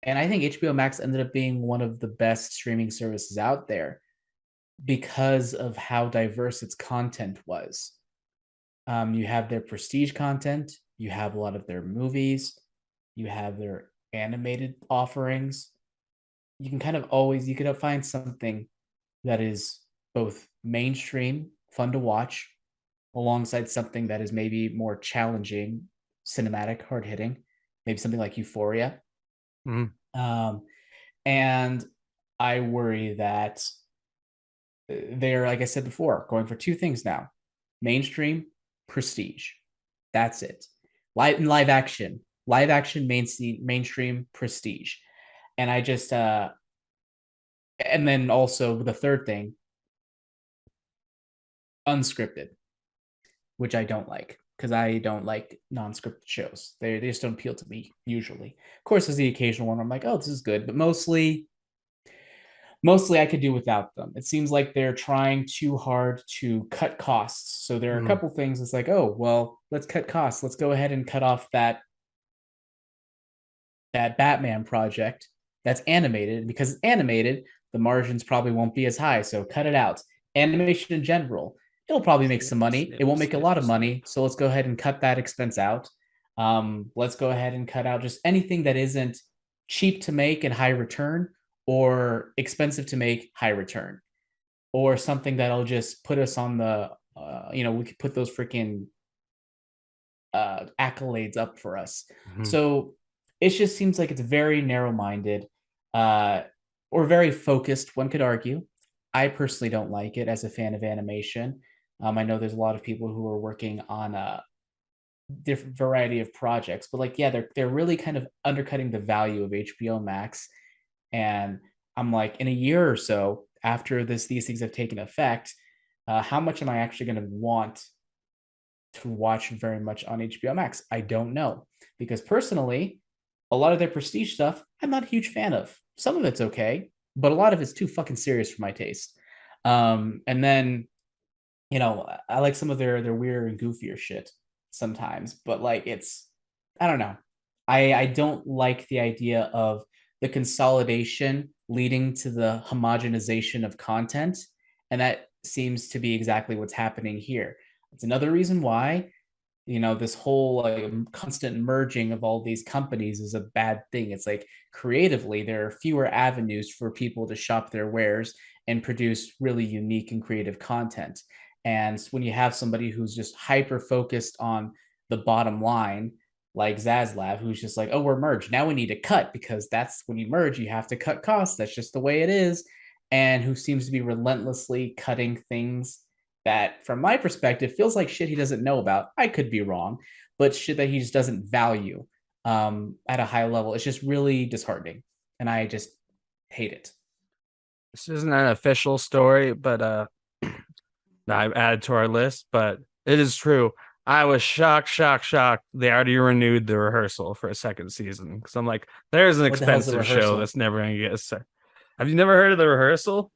And I think HBO Max ended up being one of the best streaming services out there because of how diverse its content was. You have their prestige content, you have a lot of their movies, you have their animated offerings. You can you could find something that is both mainstream, fun to watch, alongside something that is maybe more challenging, cinematic, hard-hitting. maybe something like Euphoria. Mm. And I worry that they're, like I said before, going for two things now: mainstream, prestige. That's it. Live action, mainstream, prestige. And I just, and then also the third thing, unscripted, which I don't like because I don't like non-scripted shows. They just don't appeal to me usually. Of course, there's the occasional one where I'm like, oh, this is good, but mostly I could do without them. It seems like they're trying too hard to cut costs. So there are a couple things. It's like, oh, well, let's cut costs. Let's go ahead and cut off that Batman project that's animated. Because it's animated, the margins probably won't be as high. So cut it out. Animation in general, it'll probably make some money. It won't make a lot of money. So let's go ahead and cut that expense out. Let's go ahead and cut out just anything that isn't cheap to make and high return, or expensive to make, high return, or something that'll just put us on the, we could put those freaking accolades up for us. So it just seems like it's very narrow-minded, or very focused, one could argue. I personally don't like it as a fan of animation. I know there's a lot of people who are working on a different variety of projects, but like, yeah, they're really kind of undercutting the value of HBO Max. And I'm like, in a year or so after these things have taken effect, how much am I actually going to want to watch very much on HBO Max? I don't know, because personally, a lot of their prestige stuff I'm not a huge fan of. Some of it's okay, but a lot of it's too fucking serious for my taste. And then, I like some of their weirder and goofier shit sometimes, but like, I don't know. I don't like the idea of the consolidation leading to the homogenization of content. And that seems to be exactly what's happening here. It's another reason why, this whole like constant merging of all these companies is a bad thing. It's like, creatively, there are fewer avenues for people to shop their wares and produce really unique and creative content. And when you have somebody who's just hyper focused on the bottom line, like Zaslav, who's just like, oh, we're merged. Now we need to cut, because that's when you merge, you have to cut costs. That's just the way it is. And who seems to be relentlessly cutting things that, from my perspective, feels like shit he doesn't know about. I could be wrong, but shit that he just doesn't value at a high level. It's just really disheartening. And I just hate it. This isn't an official story, but I've added to our list, but it is true. I was shocked. They already renewed the rehearsal for a second season. Because I'm like, there's an expensive show that's never going to get a set. Have you never heard of the rehearsal?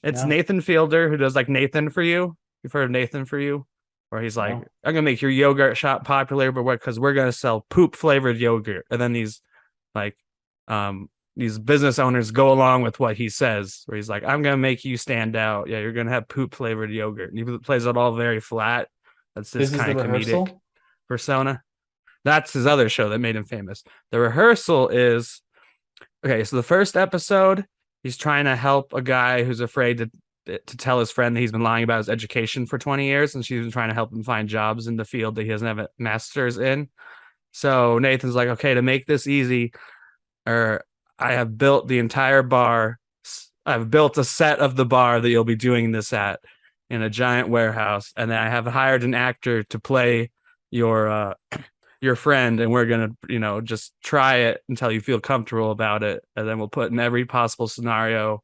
It's Nathan Fielder, who does like Nathan For You. You've heard of Nathan For You? Where he's like, I'm going to make your yogurt shop popular, but what? Because we're going to sell poop flavored yogurt. And then these business owners go along with what he says, where he's like, I'm going to make you stand out. Yeah, you're going to have poop flavored yogurt. And he plays it all very flat. That's this kind of comedic persona. That's his other show that made him famous. The rehearsal is, okay, so the first episode, he's trying to help a guy who's afraid to tell his friend that he's been lying about his education for 20 years, and she's been trying to help him find jobs in the field that he doesn't have a master's in. So Nathan's like, okay, to make this easy, I have built the entire bar. I've built a set of the bar that you'll be doing this at in a giant warehouse. And then I have hired an actor to play your friend. And we're going to, just try it until you feel comfortable about it. And then we'll put in every possible scenario,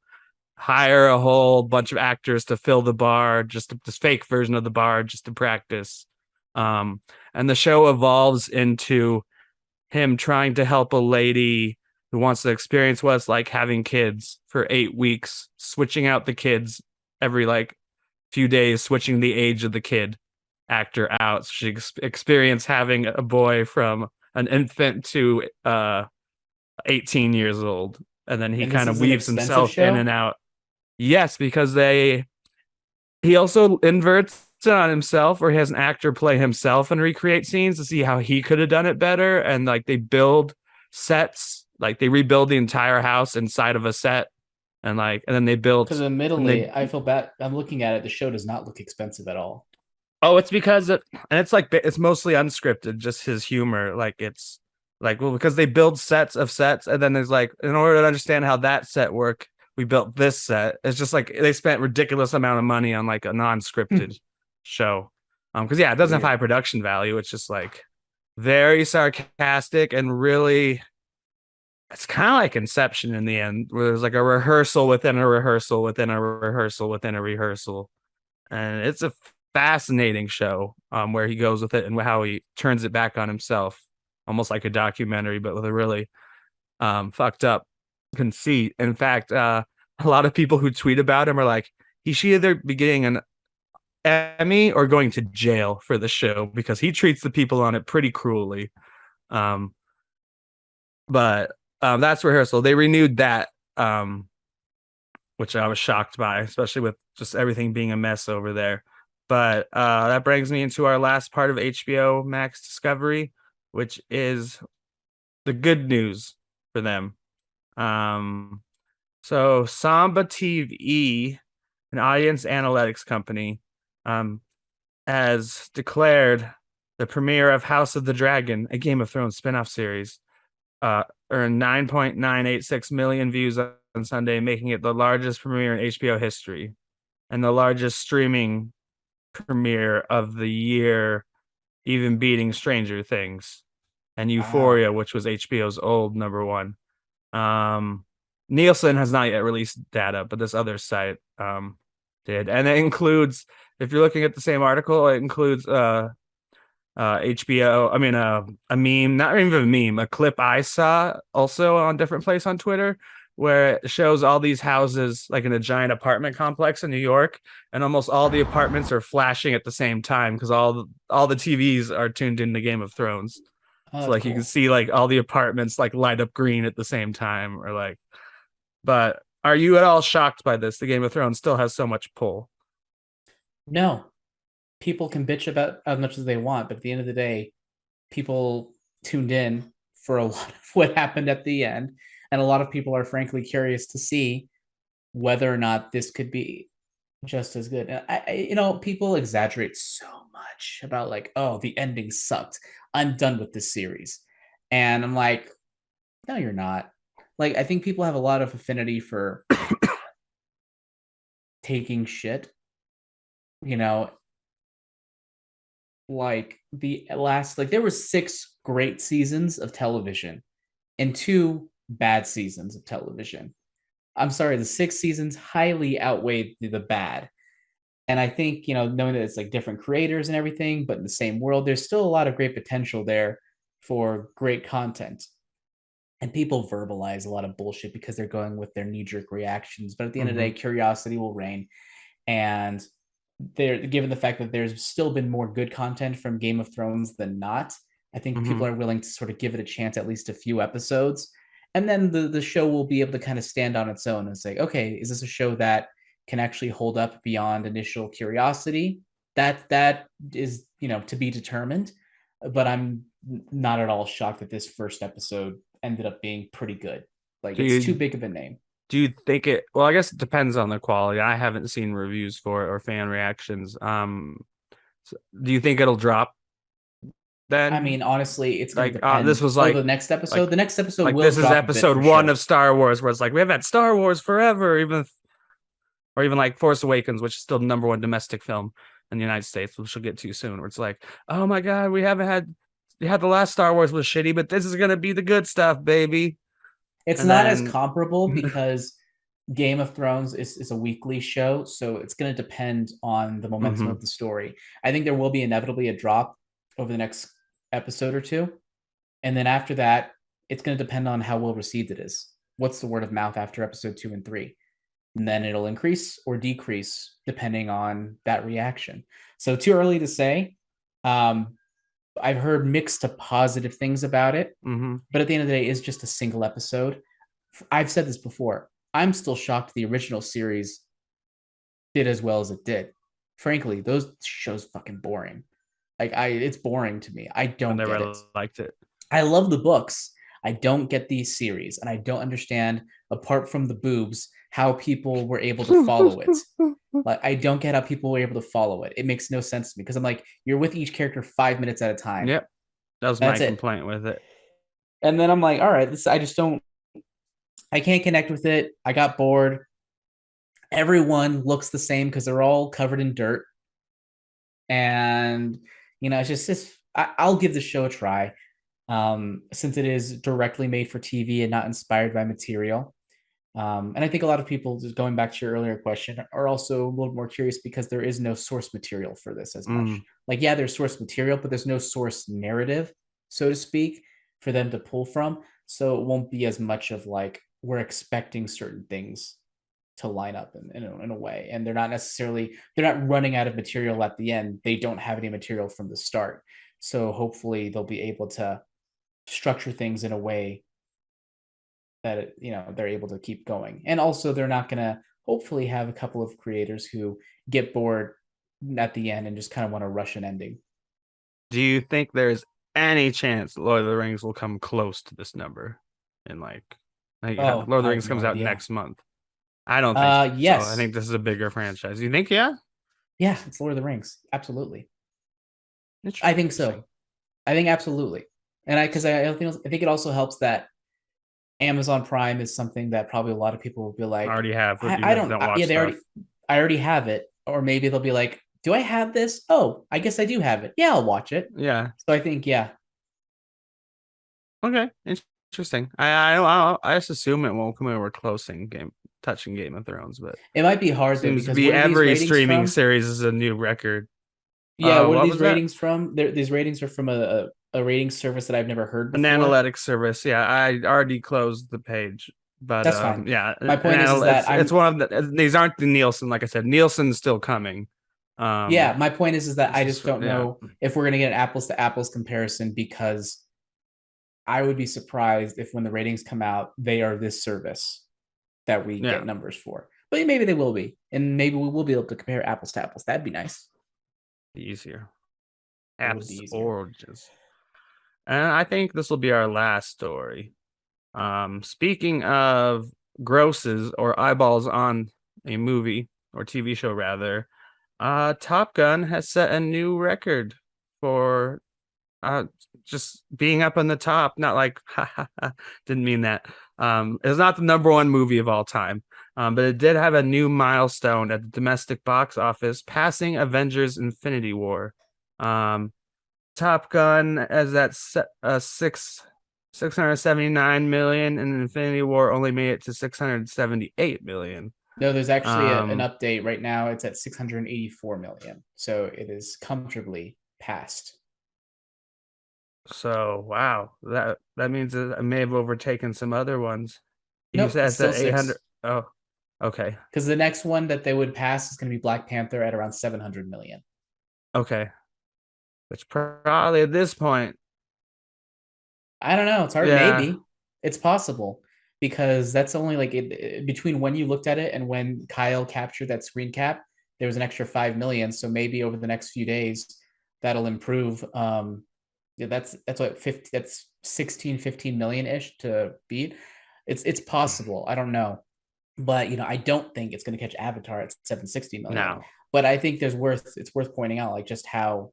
hire a whole bunch of actors to fill the bar, just this fake version of the bar, just to practice. And the show evolves into him trying to help a lady who wants to experience what it's like having kids for 8 weeks, switching out the kids every few days, switching the age of the kid actor out. So she experience having a boy from an infant to 18 years old. And then he kind of weaves himself in and out. Yes, because he also inverts it on himself, where he has an actor play himself and recreate scenes to see how he could have done it better. And they build sets, they rebuild the entire house inside of a set. And then they built. Because admittedly, I feel bad. I'm looking at it. The show does not look expensive at all. Oh, it's because it's mostly unscripted, just his humor. It's Like, well, because they build sets of sets, and then there's like, in order to understand how that set work, we built this set. It's just like they spent ridiculous amount of money on like a non-scripted show. Because yeah, it doesn't have Weird. high production value. It's just like very sarcastic and really, it's kind of like Inception in the end, where there's like a rehearsal within a rehearsal within a rehearsal within a rehearsal, and it's a fascinating show where he goes with it and how he turns it back on himself, almost like a documentary, but with a really fucked up conceit. In fact, a lot of people who tweet about him are like, he should either be getting an Emmy or going to jail for the show because he treats the people on it pretty cruelly. Um, but that's rehearsal. They renewed that, which I was shocked by, especially with just everything being a mess over there. But that brings me into our last part of HBO Max Discovery, which is the good news for them. So Samba TV, an audience analytics company, has declared the premiere of House of the Dragon, a Game of Thrones spin-off series, earned 9.986 million views on Sunday, making it the largest premiere in HBO history and the largest streaming premiere of the year, even beating Stranger Things and Wow. Euphoria, which was HBO's old number one. Nielsen has not yet released data, but this other site did. And it includes, if you're looking at the same article, it includes HBO, I mean a meme, not even a meme, a clip I saw also on different place on Twitter where it shows all these houses like in a giant apartment complex in New York, and almost all the apartments are flashing at the same time because all the TVs are tuned into Game of Thrones. Oh, So that's like you can cool. see like all the apartments like light up green at the same time, or like, but are you at all shocked by this? The Game of Thrones still has so much pull. No, people can bitch about as much as they want, but at the end of the day, people tuned in for a lot of what happened at the end, and a lot of people are frankly curious to see whether or not this could be just as good. People exaggerate so much about like, oh, the ending sucked. I'm done with this series, and I'm like, no, you're not. Like, I think people have a lot of affinity for taking shit, you know, like the last, like there were 6 great seasons of television and 2 bad seasons of television. I'm sorry, the 6 seasons highly outweighed the bad. And I think, knowing that it's like different creators and everything, but in the same world, there's still a lot of great potential there for great content. And people verbalize a lot of bullshit because they're going with their knee-jerk reactions. But at the end of the day, curiosity will reign. And given the fact that there's still been more good content from Game of Thrones than not, I think people are willing to sort of give it a chance, at least a few episodes. And then the show will be able to kind of stand on its own and say, okay, is this a show that can actually hold up beyond initial curiosity? That is, to be determined. But I'm not at all shocked that this first episode ended up being pretty good. Like, Do it's too you big of a name. do you think it? Well, I guess it depends on the quality. I haven't seen reviews for it or fan reactions. Do you think it'll drop I then? mean, honestly, it's going to Like, this depend. was Oh, the next episode? like The next episode like will this is drop a bit episode for one sure. of Star Wars, where it's like we have had Star Wars forever, or even like Force Awakens, which is still the number one domestic film in the United States, which we'll get to soon. Where it's like, oh my god, we had the last Star Wars was shitty, but this is gonna be the good stuff, baby. It's And not as then, comparable because Game of Thrones is a weekly show, so it's going to depend on the momentum mm-hmm, of the story. I think there will be inevitably a drop over the next episode or two. And then after that, it's going to depend on how well received it is. What's the word of mouth after episode 2 and 3? And then it'll increase or decrease depending on that reaction. So, too early to say. Um, I've heard mixed to positive things about it, mm-hmm. but at the end of the day, it's just a single episode. I've said this before. I'm still shocked the original series did as well as it did. Frankly, those shows fucking boring. Like, it's boring to me. I I don't get never it. liked it. I love the books. I don't get these series, and I don't understand, apart from the boobs, how people were able to follow it. Like, I don't get how people were able to follow it. It makes no sense to me because I'm like, you're with each character 5 minutes at a time. Yep, that was my That's it. complaint with it. And then I'm like, all right, I just don't, I can't connect with it. I got bored. Everyone looks the same because they're all covered in dirt. And, it's just this, I'll give the show a try. Since it is directly made for TV and not inspired by material. And I think a lot of people, just going back to your earlier question, are also a little more curious because there is no source material for this as much. Like, yeah, there's source material, but there's no source narrative, so to speak, for them to pull from. So it won't be as much of like, we're expecting certain things to line up in a way. And they're not running out of material at the end. They don't have any material from the start. So hopefully they'll be able to structure things in a way that they're able to keep going. And also they're not going to hopefully have a couple of creators who get bored at the end and just kind of want to rush an ending. Do you think there's any chance Lord of the Rings will come close to this number? And Lord of the Rings comes out next month. I don't think so. Yes. So I think this is a bigger franchise. You think, yeah? Yeah, it's Lord of the Rings. Absolutely. I think so. I think absolutely. And I think it also helps that Amazon Prime is something that probably a lot of people will be like, I already have. I already have it. Or maybe they'll be like, do I have this? Oh, I guess I do have it. Yeah, I'll watch it. Yeah. So I think, yeah. Okay, interesting. I just assume it won't come over touching Game of Thrones, but it might be hard. Seems to be every streaming series is a new record. Yeah, what are these ratings from? These ratings are from a rating service that I've never heard before. An analytics service. Yeah, I already closed the page, but that's fine. Yeah, my point is that it's one of these aren't the Nielsen. Like I said, Nielsen's still coming. Yeah, my point is that I just don't know if we're gonna get an apples to apples comparison, because I would be surprised if when the ratings come out, they are this service that we get numbers for. But maybe they will be, and maybe we will be able to compare apples to apples. That'd be nice. Easier. Oranges. And I think this will be our last story. Speaking of grosses or eyeballs on a movie or TV show, rather, Top Gun has set a new record for just being up on the top. Not like, didn't mean that. It's not the number one movie of all time, but it did have a new milestone at the domestic box office, passing Avengers Infinity War. Top Gun as that 679 million, and Infinity War only made it to 678 million. No, there's actually an update right now. It's at 684 million. So it is comfortably passed. So wow, that means that I may have overtaken some other ones. You nope, said it's at 800. Oh, okay. Because the next one that they would pass is going to be Black Panther at around 700 million. Okay. Which probably at this point, I don't know. It's hard. Yeah. Maybe it's possible, because that's only like between when you looked at it and when Kyle captured that screen cap, there was an extra 5 million. So maybe over the next few days, that'll improve. Yeah, that's what 50. That's 15 million ish to beat. It's possible. I don't know, but I don't think it's going to catch Avatar at 760 million. No. But I think it's worth pointing out, like, just how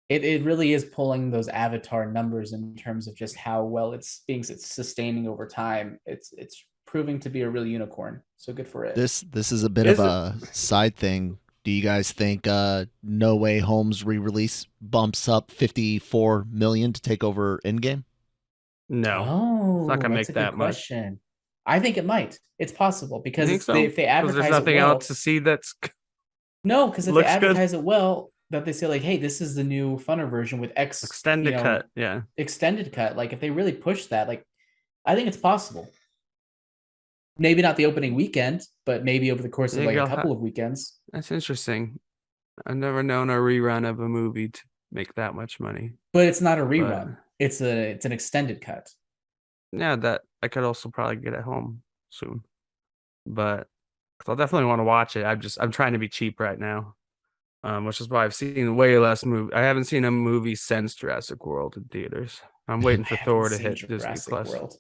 it really is pulling those Avatar numbers in terms of just how well it's sustaining over time. It's proving to be a real unicorn. So good for it. This is a bit of a side thing. Do you guys think No Way Home's re-release bumps up 54 million to take over Endgame? No. Oh, it's not gonna make that much. Question. I think it might. It's possible, because if they advertise there's nothing else to see that's no, because if they advertise it well, that they say like, hey, this is the new funner version with X extended cut. Yeah. Extended cut. Like, if they really push that, like, I think it's possible. Maybe not the opening weekend, but maybe over the course of like a couple of weekends. That's interesting. I've never known a rerun of a movie to make that much money. But it's not a rerun. It's an extended cut. Yeah, that I could also probably get at home soon. But I'll definitely want to watch it. I'm trying to be cheap right now. Which is why I've seen way less movie. I haven't seen a movie since Jurassic World in theaters. I'm waiting for Thor to hit Disney Plus. World.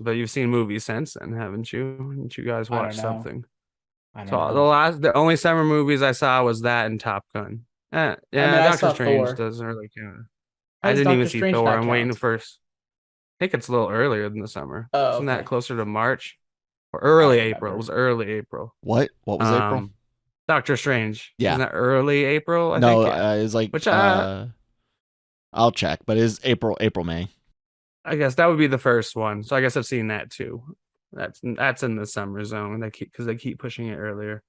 But you've seen movies since then, haven't you? Didn't you guys watch something? I don't know. The only summer movies I saw was that and Top Gun. Yeah, Doctor Strange doesn't really count. I didn't even see Thor. I'm waiting first. think it's a little earlier than the summer. Oh, Isn't that okay. closer to March or I early don't April? It remember. was early April. What was April? Doctor Strange. Yeah. Isn't that early April? I No, think. Yeah. it's like Which I'll check, but it's April, May. I guess that would be the first one. So I guess I've seen that too. That's in the summer zone. Because they keep pushing it earlier.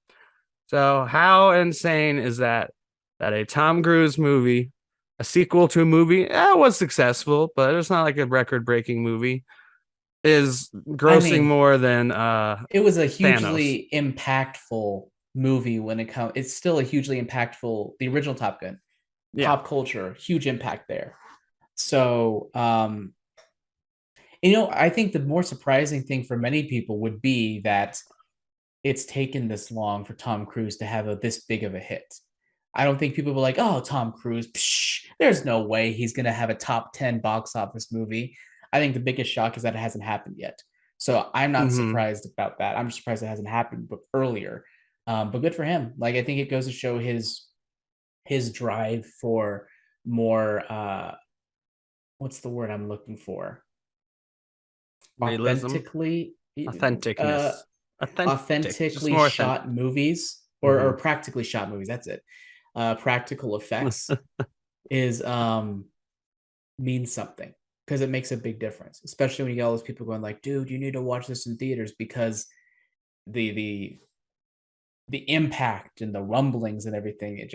So how insane is that a Tom Cruise movie, a sequel to a movie, was successful, but it's not like a record-breaking movie, is grossing more than it was a Thanos. hugely impactful movie when it comes. It's still a hugely impactful. The original Top Gun, pop culture, huge impact there. So, I think the more surprising thing for many people would be that it's taken this long for Tom Cruise to have this big of a hit. I don't think people were like, "Oh, Tom Cruise, there's no way he's going to have a top 10 box office movie." I think the biggest shock is that it hasn't happened yet. So I'm not surprised about that. I'm surprised it hasn't happened earlier. But good for him. Like, I think it goes to show his drive for more what's the word I'm looking for? Realism? Authenticness. Authentically shot movies or practically shot movies. That's it. Practical effects is means something because it makes a big difference, especially when you get all those people going like, "Dude, you need to watch this in theaters," because the impact and the rumblings and everything, it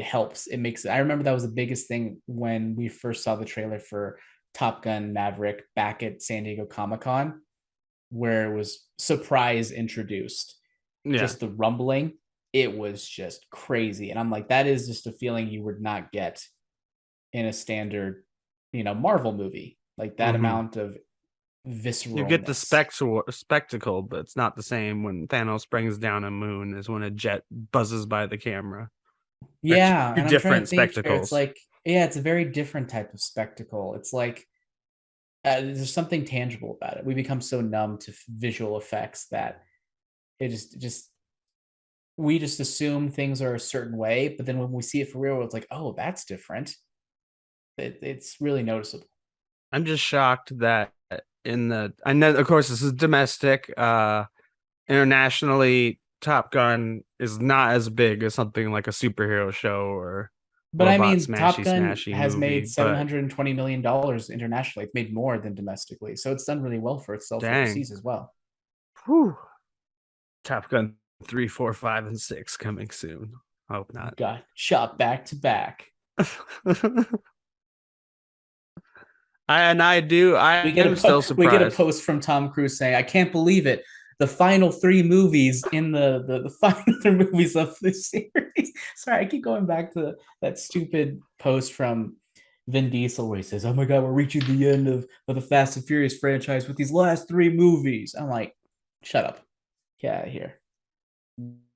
helps. It makes it. I remember that was the biggest thing when we first saw the trailer for Top Gun Maverick back at San Diego Comic-Con, where it was surprise introduced. Just the rumbling, it was just crazy. And I'm like, that is just a feeling you would not get in a standard, Marvel movie. Like that amount of visceral. You get the spectacle, but it's not the same when Thanos brings down a moon as when a jet buzzes by the camera. Yeah, and I'm trying to think, spectacles. It's like, it's a very different type of spectacle. It's like there's something tangible about it. We become so numb to visual effects that it we just assume things are a certain way, but then when we see it for real, it's like, oh, that's different. It's really noticeable. I'm just shocked that I know, of course, this is domestic. Internationally, Top Gun is not as big as something like a superhero show or. But I mean, Top Gun has made $720 million internationally. It's made more than domestically, so it's done really well for itself overseas as well. Whew. Top Gun 3, 4, 5, and 6 coming soon. Hope not. Got shot back to back. I'm still surprised. We get a post from Tom Cruise saying, "I can't believe it. The final 3 movies in the final 3 movies of this series." Sorry, I keep going back to that stupid post from Vin Diesel where he says, "Oh my God, we're reaching the end of the Fast and Furious franchise with these last 3 movies." I'm like, shut up. Get out of here.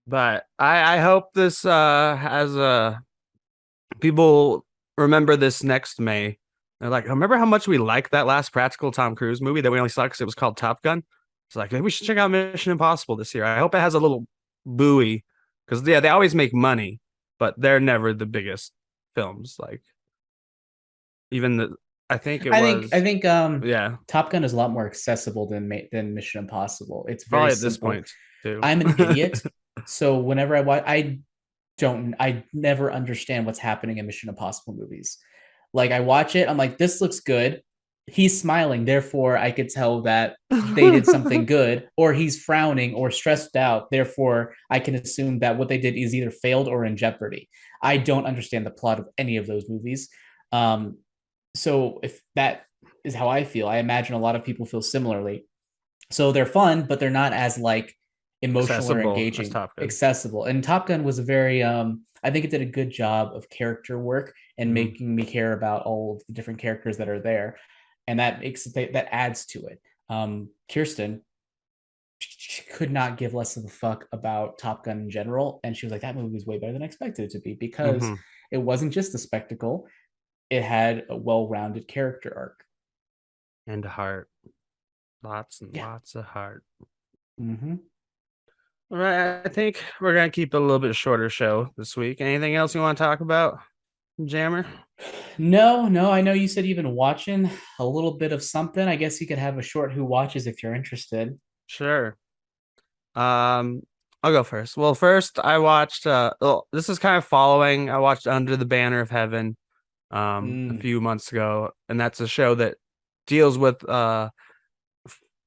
But I hope this has people remember this next May. They're like, remember how much we liked that last practical Tom Cruise movie that we only saw because it was called Top Gun? It's like, maybe we should check out Mission Impossible this year. I hope it has a little buoy because they always make money, but they're never the biggest films. Like even I think Top Gun is a lot more accessible than Mission Impossible. It's very probably at simple. This point too. I'm an idiot, so whenever I watch, I never understand what's happening in Mission Impossible movies. Like I watch it, I'm like, this looks good. He's smiling, therefore I could tell that they did something good, or he's frowning or stressed out, therefore I can assume that what they did is either failed or in jeopardy. I don't understand the plot of any of those movies. So if that is how I feel, I imagine a lot of people feel similarly. So they're fun, but they're not as like emotional or engaging, accessible. And Top Gun was a very I think it did a good job of character work and making me care about all of the different characters that are there, and that adds to it. Kirsten, she could not give less of a fuck about Top Gun in general, and she was like, that movie was way better than I expected it to be, because it wasn't just a spectacle, it had a well-rounded character arc and heart, lots and lots of heart. All right, I think we're gonna keep it a little bit shorter show this week. Anything else you want to talk about? Jammer? No, I know you said you've been watching a little bit of something. I guess you could have a short who watches if you're interested. Sure. Um, I'll go first. Well, first I watched well, this is kind of following. I watched Under the Banner of Heaven a Mm, few months ago, and that's a show that deals with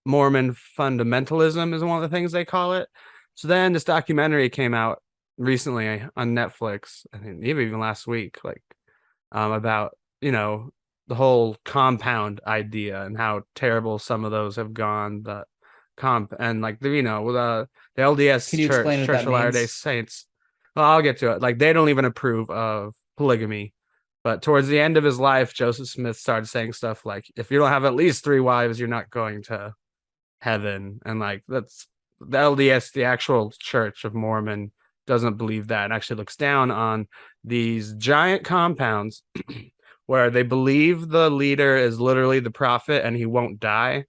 Mormon fundamentalism is one of the things they call it. So then this documentary came out recently on Netflix, I think maybe even last week, like about, the whole compound idea and how terrible some of those have gone. The comp and like the can LDS you explain Church, what Church that of Latter-day means? Saints. Well, I'll get to it. Like they don't even approve of polygamy. But towards the end of his life, Joseph Smith started saying stuff like, if you don't have at least three wives, you're not going to heaven. And like that's the LDS, the actual Church of Mormon, doesn't believe that and actually looks down on these giant compounds where they believe the leader is literally the prophet and he won't die. And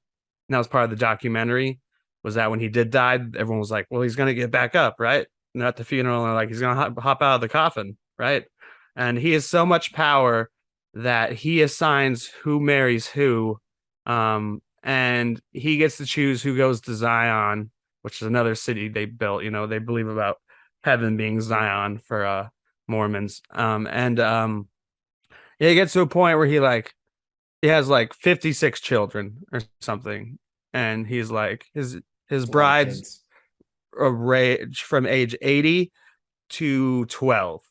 that was part of the documentary, was that when he did die, everyone was like, well, he's going to get back up, right? And at the funeral, and like, he's going to hop out of the coffin, right? And he has so much power that he assigns who marries who. And he gets to choose who goes to Zion, which is another city they built. They believe about heaven being Zion for Mormons. And he gets to a point where he has like 56 children or something, and he's like his It's a lot of brides kids. range from age 80 to 12.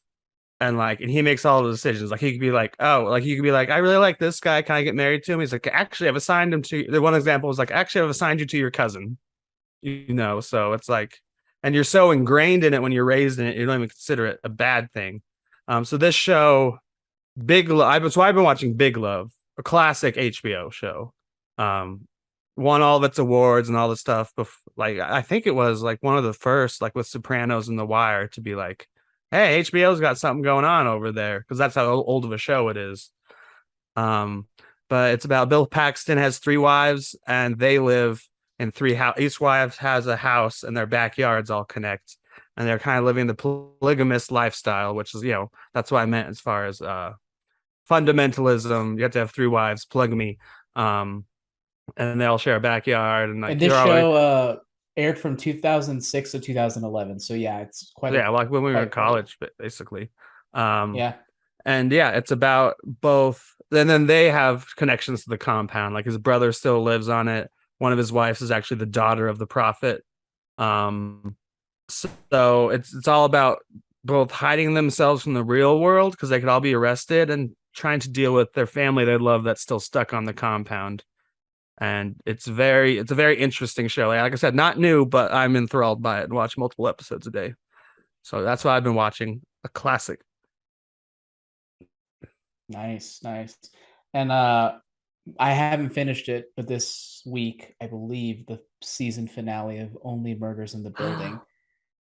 And he makes all the decisions. Like he could be like, oh, like you could be like, I really like this guy, can I get married to him? He's like, actually, I've assigned him to the one example was like, actually, I've assigned you to your cousin. So it's like, and you're so ingrained in it when you're raised in it, you don't even consider it a bad thing. So this show, Big Love. So I've been watching Big Love, a classic HBO show. Um, Won all of its awards and all the stuff. Like I think it was like one of the first, like with Sopranos and The Wire, to be like, "Hey, HBO's got something going on over there," because that's how old of a show it is. Um, but it's about Bill Paxton has three wives, and they live in three house. Each wife has a house, and their backyards all connect, and they're kind of living the polygamous lifestyle, which is that's what I meant as far as fundamentalism. You have to have three wives, polygamy, and they all share a backyard, and And like this you're always show aired from 2006 to 2011. So yeah, it's yeah, like when we were in quite old. college, basically. Um, Yeah. and yeah, it's about both. And then they have connections to the compound. Like his brother still lives on it. One of his wives is actually the daughter of the prophet. Um, so it's all about both hiding themselves from the real world because they could all be arrested and trying to deal with their family they love that's still stuck on the compound. And it's a very interesting show. Like I said, not new, but I'm enthralled by it and watch multiple episodes a day. So that's why I've been watching. A classic. Nice. And I haven't finished it, but this week, I believe the season finale of Only Murders in the I Building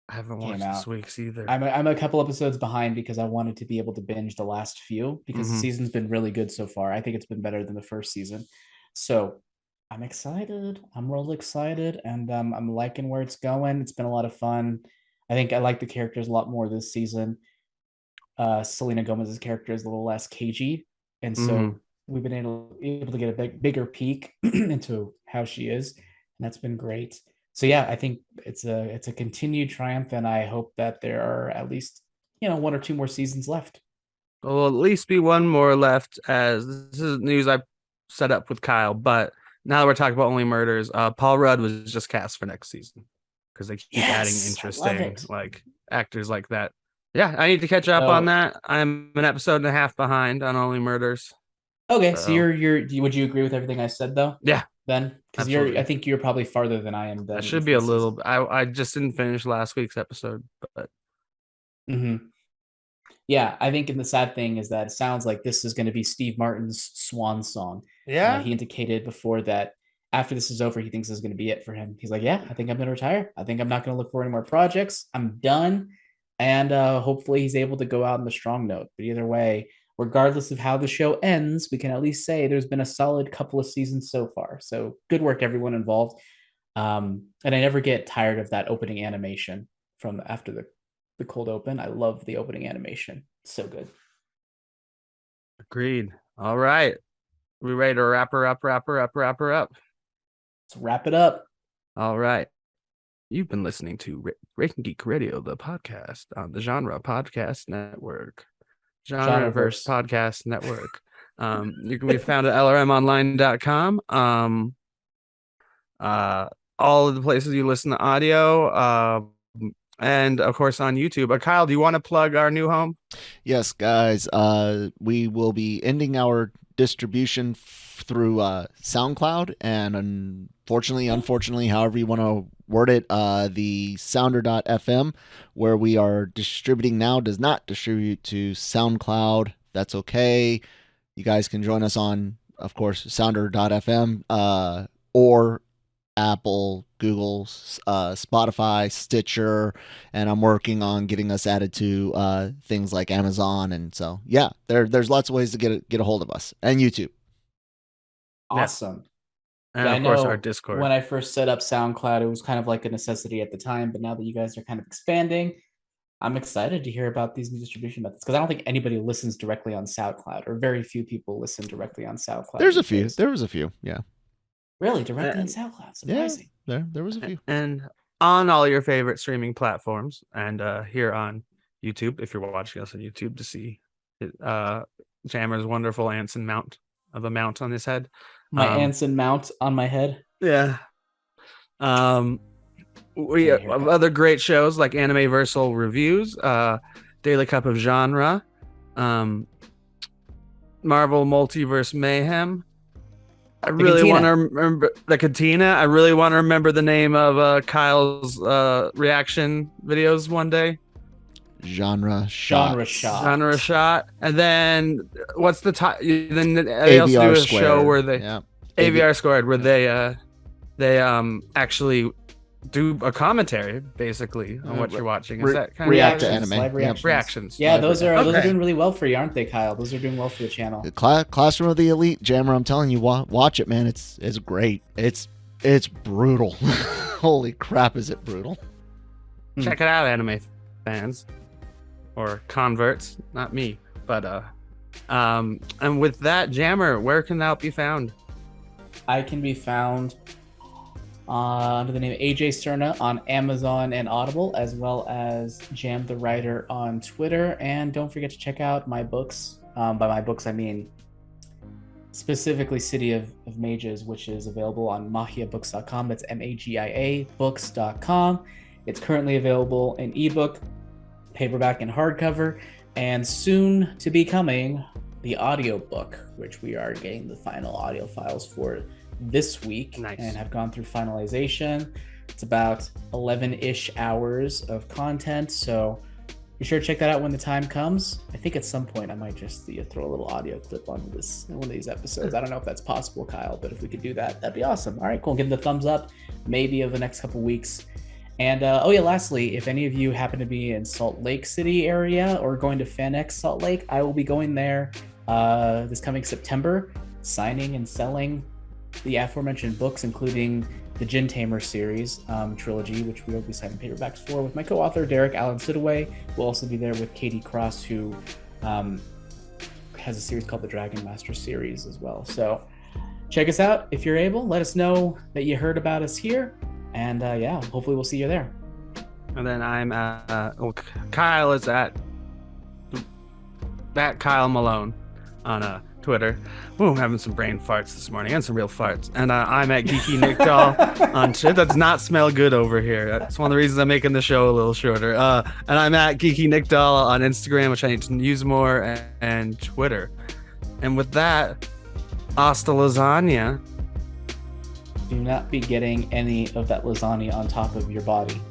haven't came watched this out. week's either. I'm a couple episodes behind because I wanted to be able to binge the last few because the Mm-hmm. season's been really good so far. I think it's been better than the first season. So I'm excited. I'm real excited, and I'm liking where it's going. It's been a lot of fun. I think I like the characters a lot more this season. Selena Gomez's character is a little less cagey, and Mm-hmm. so we've been able to get a bigger peek into how she is, and that's been great. So yeah, I think it's a continued triumph, and I hope that there are at least one or two more seasons left. There'll at least be one more left, as this is news I set up with Kyle. But now that we're talking about Only Murders, Paul Rudd was just cast for next season because they keep adding Yes, I love interesting it. like actors like that. Yeah, I need to catch up on So that. I'm an episode and a half behind on Only Murders. okay, so So would you agree with everything I said though? yeah, Then because I absolutely. think you're probably farther than I am I then should into be a the little. season. I just didn't finish last week's episode, but Hmm. Yeah, I think, and the sad thing is that it sounds like this is going to be Steve Martin's swan song. yeah. He indicated before that after this is over, he thinks this is going to be it for him. He's like, "Yeah, I think I'm going to retire. I think I'm not going to look for any more projects. I'm done." And hopefully, he's able to go out on the strong note. But either way, regardless of how the show ends, we can at least say there's been a solid couple of seasons so far. So good work, everyone involved. And I never get tired of that opening animation from after the cold open. I love the opening animation. So good. Agreed. All right. We ready to wrap her up? Let's wrap it up. All right. You've been listening to Breaking Geek Radio, the podcast on the Genre Podcast Network. Genreverse Podcast Network. You can be found at lrmonline.com. All of the places you listen to audio, and of course on YouTube. Kyle, do you want to plug our new home? Yes, guys. We will be ending our distribution through SoundCloud, and unfortunately, however you want to word it, the Sounder.fm, where we are distributing now, does not distribute to SoundCloud. That's okay. You guys can join us on, of course, Sounder.fm, or Apple, Google, Spotify, Stitcher, and I'm working on getting us added to things like Amazon, and so yeah, there's lots of ways to get a hold of us, and YouTube. Awesome. And of course our Discord. When I first set up SoundCloud, it was kind of like a necessity at the time, but now that you guys are kind of expanding, I'm excited to hear about these new distribution methods, because I don't think anybody listens directly on SoundCloud, or very few people listen directly on SoundCloud. There was a few, yeah. Really, directly on SoundCloud. Surprising. Yeah, there was a few. And on all your favorite streaming platforms, and here on YouTube, if you're watching us on YouTube, to see Jammer's wonderful Anson mount on his head. My Anson mount on my head. Yeah. We have other great shows like Animeversal Reviews, Daily Cup of Genre, Marvel Multiverse Mayhem. I really want to remember the Katina. I really want to remember the name of Kyle's reaction videos one day. Genre shot. And then what's the time? Then they also do a show where they AVR Squared, where they actually do a commentary basically on what you're watching. Is that kind react of to anime? Live reactions. Yeah, those are doing really well for you, aren't they, Kyle? Those are doing well for the channel. Classroom of the Elite, Jammer. I'm telling you, watch it, man. It's great. It's brutal. Holy crap, is it brutal? Check it out, anime fans or converts. Not me, but and with that, Jammer, where can thou be found? I can be found under the name of AJ Cerna on Amazon and Audible, as well as Jam the Writer on Twitter. And don't forget to check out my books. By my books, I mean specifically City of Mages, which is available on magiabooks.com. That's MAGIA books.com. It's currently available in ebook, paperback, and hardcover, and soon to be coming the audiobook, which we are getting the final audio files for this week. Nice. And have gone through finalization. It's about 11-ish hours of content, so be sure to check that out when the time comes. I think at some point I might just throw a little audio clip onto this one of these episodes. I don't know if that's possible, Kyle, but if we could do that, that'd be awesome. All right, cool. Give the thumbs up maybe over the next couple weeks. And lastly, if any of you happen to be in Salt Lake City area or going to FanX Salt Lake, I will be going there this coming September, signing and selling the aforementioned books, including the Gin Tamer series trilogy, which we will be signing paperbacks for with my co-author Derek Allen Sidaway. We'll also be there with Katie Cross, who has a series called the Dragon Master series as well. So check us out if you're able. Let us know that you heard about us here, and hopefully we'll see you there. And then I'm Kyle is at Kyle Malone on Twitter. Ooh, having some brain farts this morning, and some real farts. And I'm at Geeky Nick Doll on shit. That does not smell good over here. That's one of the reasons I'm making the show a little shorter. And I'm at Geeky Nick Doll on Instagram, which I need to use more, and Twitter. And with that, hasta lasagna. Do not be getting any of that lasagna on top of your body.